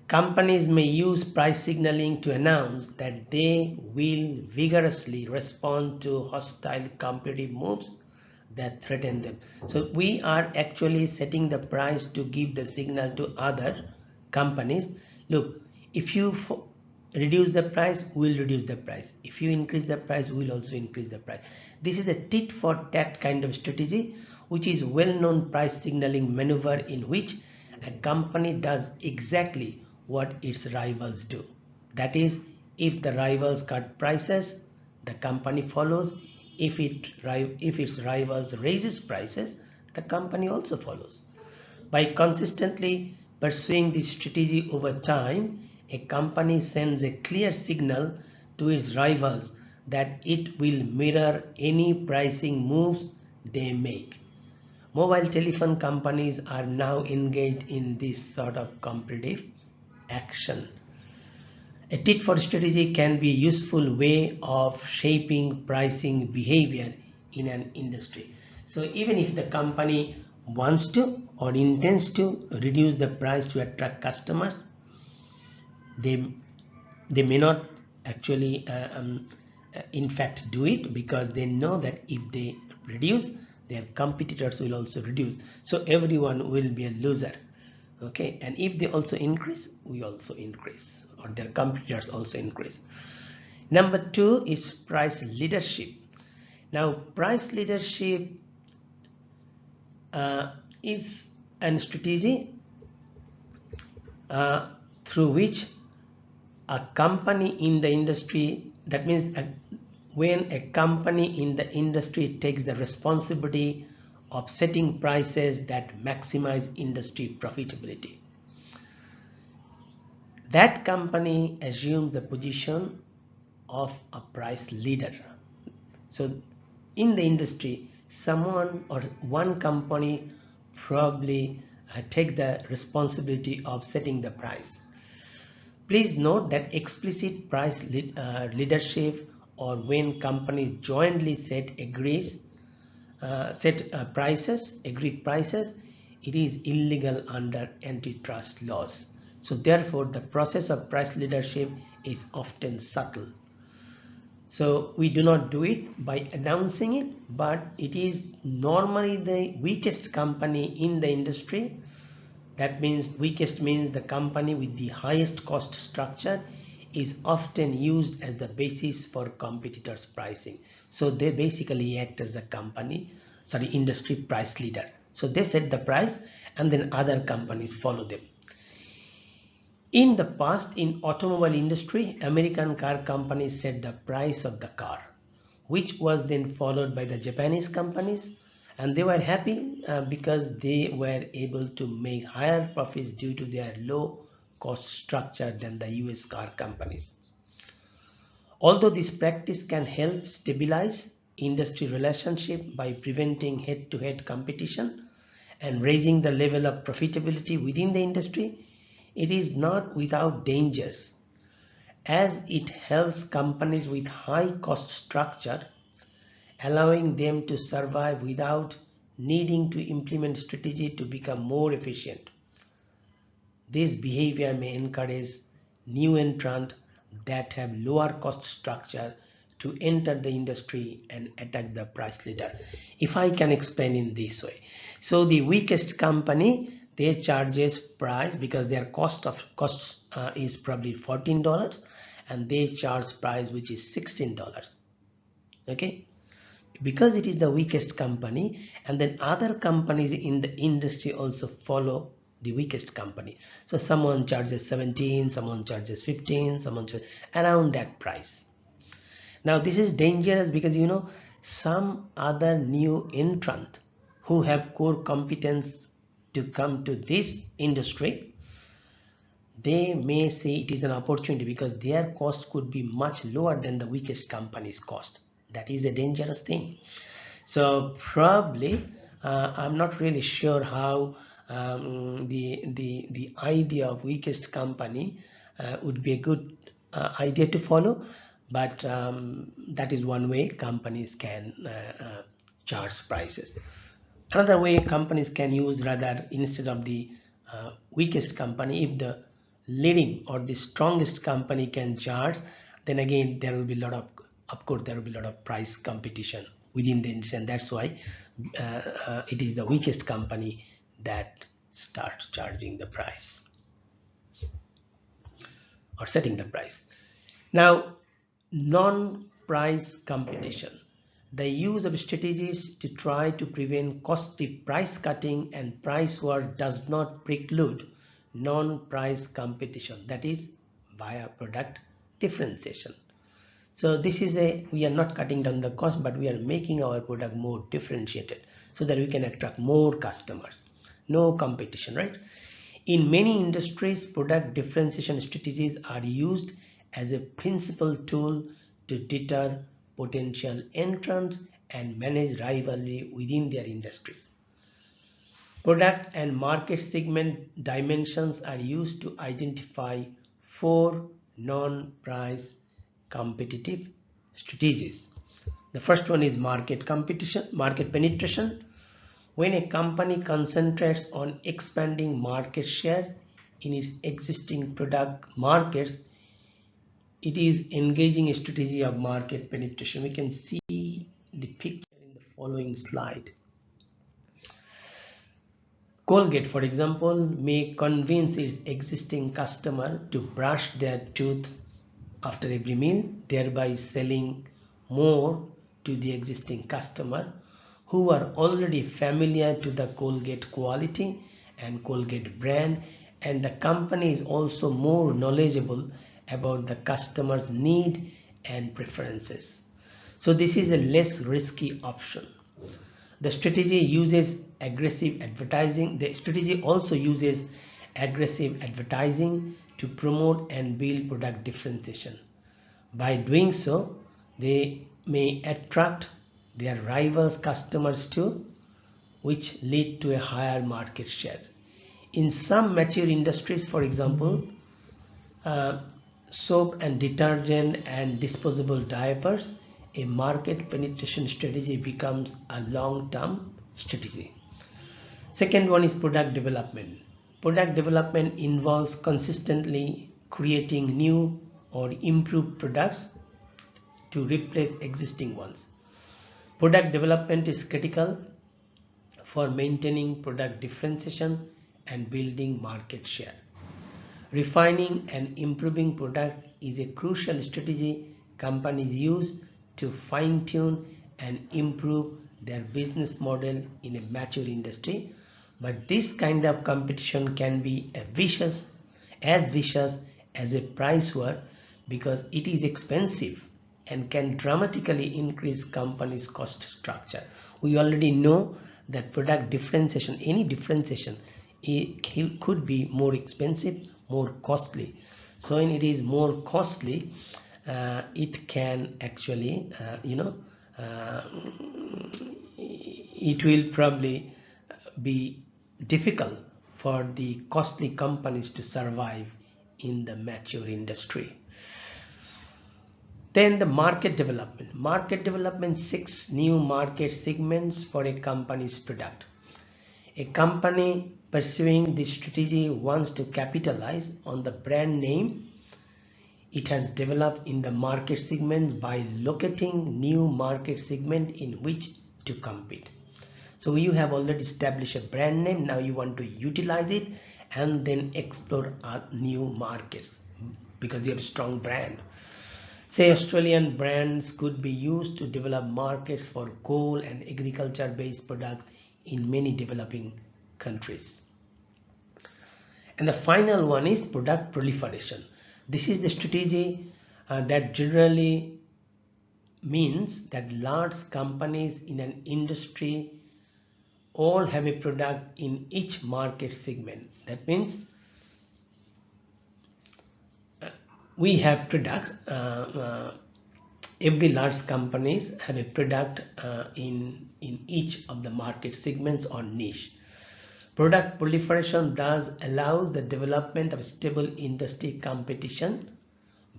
companies may use price signaling to announce that they will vigorously respond to hostile competitive moves that threaten them. So we are actually setting the price to give the signal to other companies. Look, if you reduce the price, we'll reduce the price. If you increase the price, we'll also increase the price. This is a tit for tat kind of strategy, which is well-known price signaling maneuver in which a company does exactly what its rivals do. That is, if the rivals cut prices, the company follows. If its rivals raises prices, the company also follows. By consistently pursuing this strategy over time, a company sends a clear signal to its rivals that it will mirror any pricing moves they make. Mobile telephone companies are now engaged in this sort of competitive action. A tit for strategy can be a useful way of shaping pricing behavior in an industry. So even if the company wants to or intends to reduce the price to attract customers, they they may not actually in fact do it, because they know that if they reduce, their competitors will also reduce, so everyone will be a loser. Okay, and if they also increase, we also increase, or their competitors also increase. Number two is price leadership. Now price leadership is a strategy through which a company in the industry, that means when a company in the industry takes the responsibility of setting prices that maximize industry profitability, that company assumes the position of a price leader. So in the industry, someone or one company probably take the responsibility of setting the price. Please note that explicit price leadership, or when companies jointly agreed prices, it is illegal under antitrust laws. So therefore, the process of price leadership is often subtle. So we do not do it by announcing it, but it is normally the weakest company in the industry. That means weakest means the company with the highest cost structure is often used as the basis for competitors' pricing. So they basically act as the industry price leader. So they set the price and then other companies follow them. In the past, in automobile industry, American car companies set the price of the car, which was then followed by the Japanese companies, and they were happy because they were able to make higher profits due to their low cost structure than the US car companies. Although this practice can help stabilize industry relationship by preventing head-to-head competition and raising the level of profitability within the industry, it is not without dangers, as it helps companies with high cost structure, allowing them to survive without needing to implement strategy to become more efficient. This behavior may encourage new entrants that have lower cost structure to enter the industry and attack the price leader. If I can explain in this way, so the weakest company, they charges price because their cost is probably $14, and they charge price which is $16. Okay, because it is the weakest company, and then other companies in the industry also follow the weakest company. So someone charges 17, someone charges 15, someone charges around that price. Now this is dangerous because some other new entrant who have core competence to come to this industry, they may say it is an opportunity because their cost could be much lower than the weakest company's cost. That is a dangerous thing. So probably I'm not really sure how the idea of weakest company would be a good idea to follow, but that is one way companies can charge prices. Another way companies can use, rather, instead of the weakest company, if the leading or the strongest company can charge, then again there will be a lot of course there will be a lot of price competition within the industry, and that's why it is the weakest company that starts charging the price or setting the price. Now, non-price competition. The use of strategies to try to prevent costly price cutting and price war does not preclude non-price competition, that is via product differentiation. So this is we are not cutting down the cost, but we are making our product more differentiated so that we can attract more customers. no competition, right? In many industries, product differentiation strategies are used as a principal tool to deter potential entrants and manage rivalry within their industries. Product and market segment dimensions are used to identify four non-price competitive strategies. The first one is market competition, market penetration. When a company concentrates on expanding market share in its existing product markets, it is engaging a strategy of market penetration. We can see the picture in the following slide. Colgate, for example, may convince its existing customer to brush their tooth after every meal, thereby selling more to the existing customer who are already familiar to the Colgate quality and Colgate brand, and the company is also more knowledgeable about the customer's need and preferences. So this is a less risky option. The strategy uses aggressive advertising. The strategy also uses aggressive advertising to promote and build product differentiation. By doing so, they may attract their rivals' customers too, which lead to a higher market share. In some mature industries, for example, soap and detergent and disposable diapers, a market penetration strategy becomes a long-term strategy. Second one is product development. Product development involves consistently creating new or improved products to replace existing ones. Product development is critical for maintaining product differentiation and building market share. Refining and improving product is a crucial strategy companies use to fine-tune and improve their business model in a mature industry. But this kind of competition can be vicious as a price war because it is expensive and can dramatically increase companies' cost structure. We already know that product differentiation, any differentiation, it could be more expensive, more costly. So when it is more costly, it can actually, it will probably be difficult for the costly companies to survive in the mature industry. Then the market development. Market development seeks new market segments for a company's product. A company pursuing this strategy wants to capitalize on the brand name it has developed in the market segment by locating new market segment in which to compete. So you have already established a brand name, now you want to utilize it and then explore new markets because you have a strong brand. Say Australian brands could be used to develop markets for coal and agriculture based products in many developing countries. And the final one is product proliferation. This is the strategy that generally means that large companies in an industry all have a product in each market segment. That means we have products, every large companies have a product in each of the market segments or niche. Product proliferation thus allows the development of stable industry competition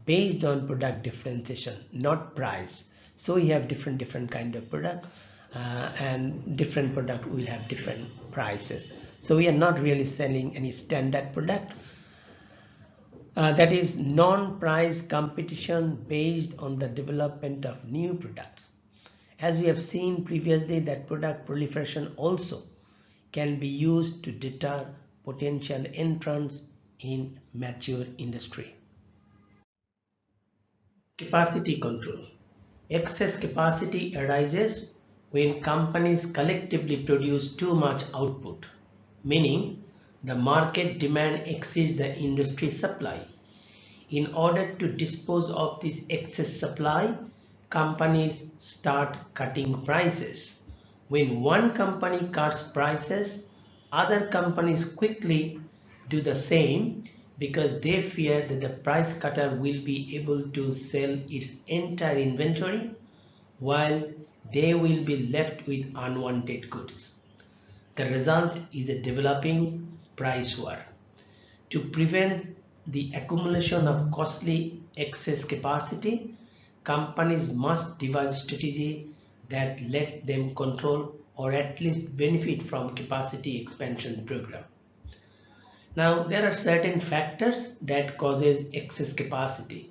based on product differentiation, not price. So we have different kind of product and different product will have different prices. So we are not really selling any standard product. That is non-price competition based on the development of new products. As we have seen previously, that product proliferation also can be used to deter potential entrants in mature industry. Capacity control. Excess capacity arises when companies collectively produce too much output, meaning the market demand exceeds the industry supply. In order to dispose of this excess supply, companies start cutting prices. When one company cuts prices, Other companies quickly do the same because they fear that the price cutter will be able to sell its entire inventory while they will be left with unwanted goods. The result is a developing price war. To prevent the accumulation of costly excess capacity, companies must devise strategy that let them control or at least benefit from capacity expansion program. Now, there are certain factors that causes excess capacity.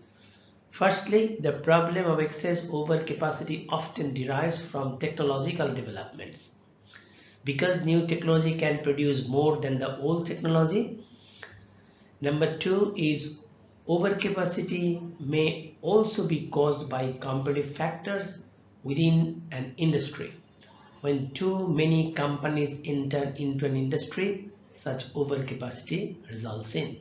Firstly, the problem of excess overcapacity often derives from technological developments. Because new technology can produce more than the old technology. Number two is overcapacity may also be caused by competitive factors within an industry. When too many companies enter into an industry, such overcapacity results in.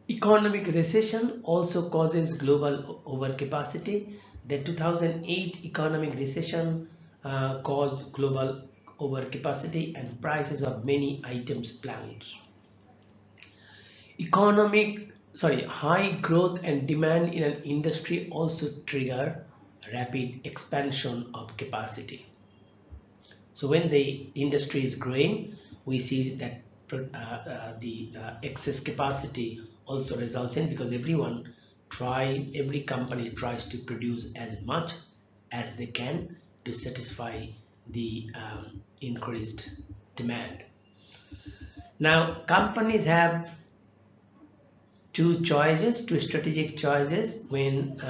Economic recession also causes global overcapacity. The 2008 economic recession caused global overcapacity and prices of many items plunged. High growth and demand in an industry also trigger rapid expansion of capacity. So when the industry is growing, we see that the excess capacity also results in, because every company tries to produce as much as they can to satisfy the increased demand. Now, companies have two strategic choices when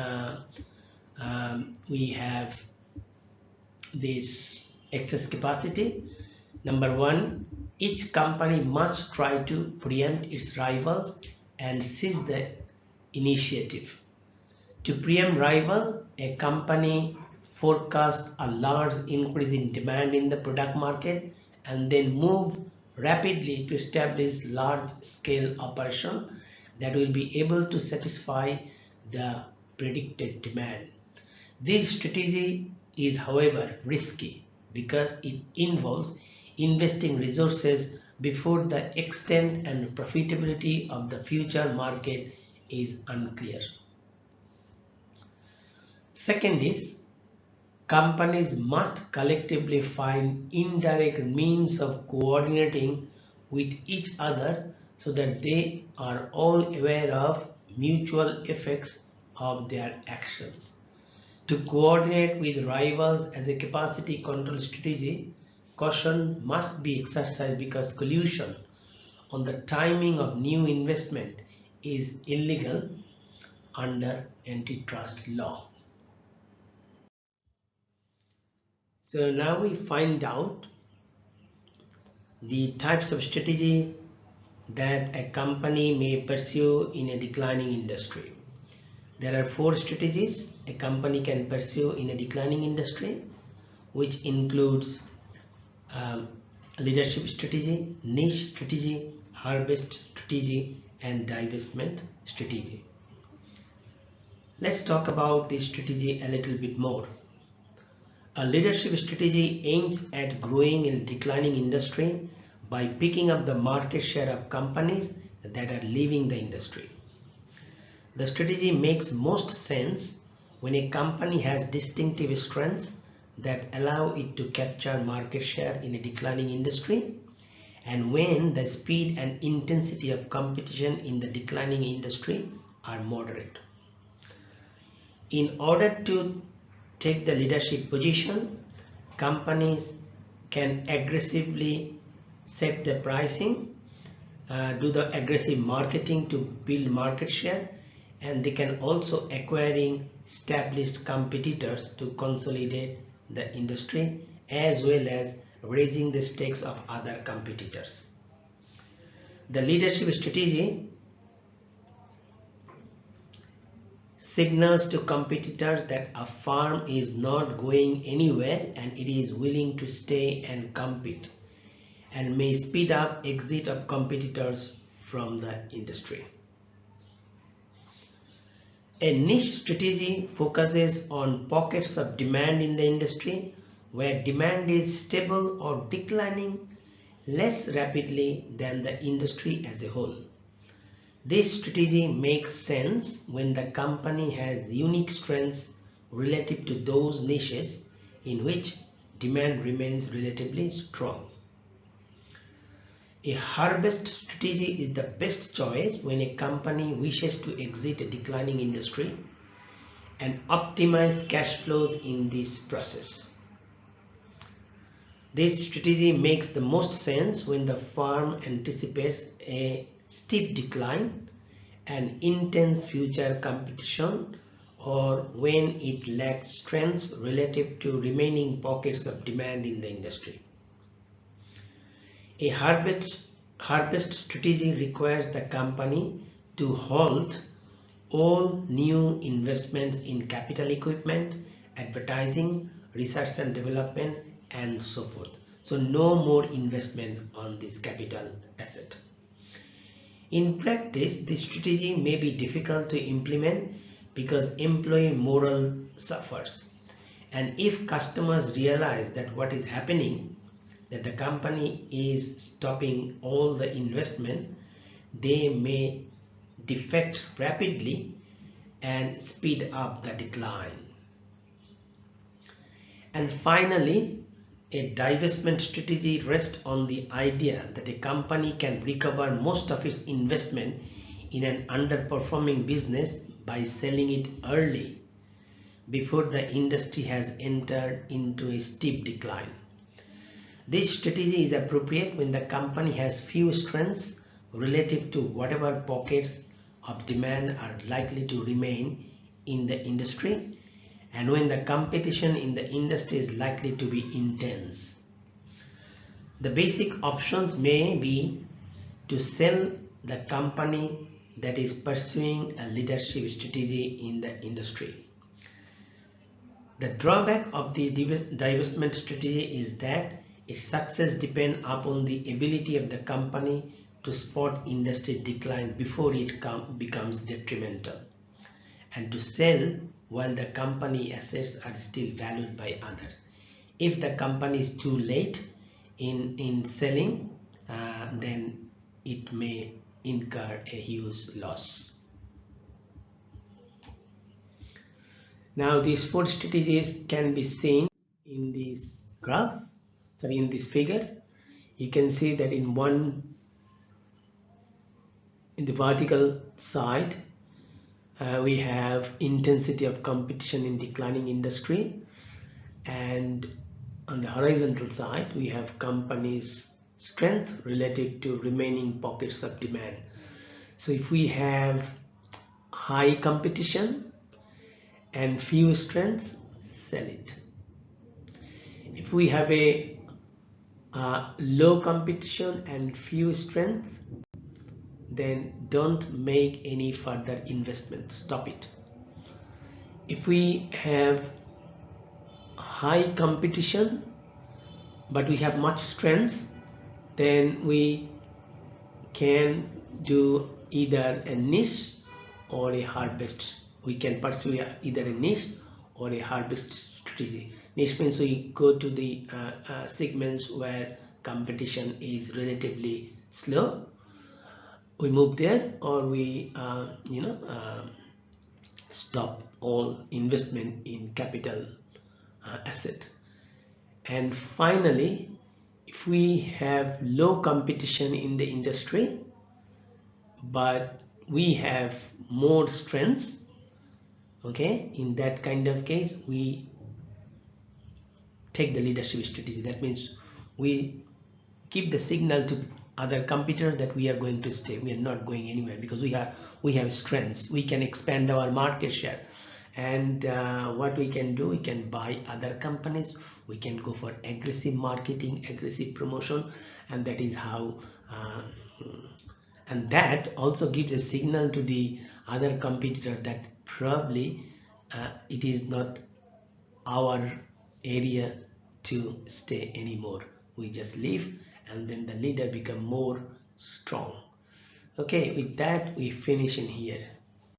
we have this excess capacity. Number one, each company must try to preempt its rivals and seize the initiative. To preempt rival, a company forecasts a large increase in demand in the product market and then move rapidly to establish large-scale operations that will be able to satisfy the predicted demand. This strategy is, however, risky because it involves investing resources before the extent and profitability of the future market is unclear. Second is, companies must collectively find indirect means of coordinating with each other so that they are all aware of mutual effects of their actions. To coordinate with rivals as a capacity control strategy, caution must be exercised because collusion on the timing of new investment is illegal under antitrust law. So now we find out the types of strategies that a company may pursue in a declining industry. There are 4 strategies a company can pursue in a declining industry, which includes leadership strategy, niche strategy, harvest strategy, and divestment strategy. Let's talk about this strategy a little bit more. A leadership strategy aims at growing in a declining industry by picking up the market share of companies that are leaving the industry. The strategy makes most sense when a company has distinctive strengths that allow it to capture market share in a declining industry, and when the speed and intensity of competition in the declining industry are moderate. In order to take the leadership position, companies can aggressively set the pricing, do the aggressive marketing to build market share, and they can also acquiring established competitors to consolidate the industry, as well as raising the stakes of other competitors. The leadership strategy signals to competitors that a firm is not going anywhere and it is willing to stay and compete, and may speed up exit of competitors from the industry. A niche strategy focuses on pockets of demand in the industry where demand is stable or declining less rapidly than the industry as a whole. This strategy makes sense when the company has unique strengths relative to those niches in which demand remains relatively strong. A harvest strategy is the best choice when a company wishes to exit a declining industry and optimize cash flows in this process. This strategy makes the most sense when the firm anticipates a steep decline and intense future competition, or when it lacks strengths relative to remaining pockets of demand in the industry. A harvest strategy requires the company to halt all new investments in capital equipment, advertising, research and development, and so forth. So no more investment on this capital asset. In practice, this strategy may be difficult to implement because employee morale suffers. And if customers realize that what is happening, that the company is stopping all the investment, they may defect rapidly and speed up the decline. And finally, a divestment strategy rests on the idea that a company can recover most of its investment in an underperforming business by selling it early before the industry has entered into a steep decline. This strategy is appropriate when the company has few strengths relative to whatever pockets of demand are likely to remain in the industry, and when the competition in the industry is likely to be intense. The basic options may be to sell the company that is pursuing a leadership strategy in the industry. The drawback of the divestment strategy is that its success depends upon the ability of the company to spot industry decline before it becomes detrimental, and to sell while the company assets are still valued by others. If the company is too late in selling, then it may incur a huge loss. Now these four strategies can be seen in this graph, sorry, in this figure. You can see that in the vertical side, we have intensity of competition in declining industry, and on the horizontal side we have companies' strength relative to remaining pockets of demand. So if we have high competition and few strengths, sell it. If we have a low competition and few strengths, then don't make any further investment, stop it. If we have high competition but we have much strengths, then we can do either a niche or a harvest. We can pursue either a niche or a harvest strategy. Niche means we go to the segments where competition is relatively slow. We move there, or we stop all investment in capital asset. And finally, if we have low competition in the industry but we have more strengths, okay, in that kind of case we take the leadership strategy. That means we give the signal to other competitors that we are going to stay, we are not going anywhere, because we have strengths, we can expand our market share. And what we can do, we can buy other companies, we can go for aggressive marketing, aggressive promotion, and that is how and that also gives a signal to the other competitor that probably it is not our area to stay anymore, we just leave, and then the leader become more strong. Okay, with that we finish in here.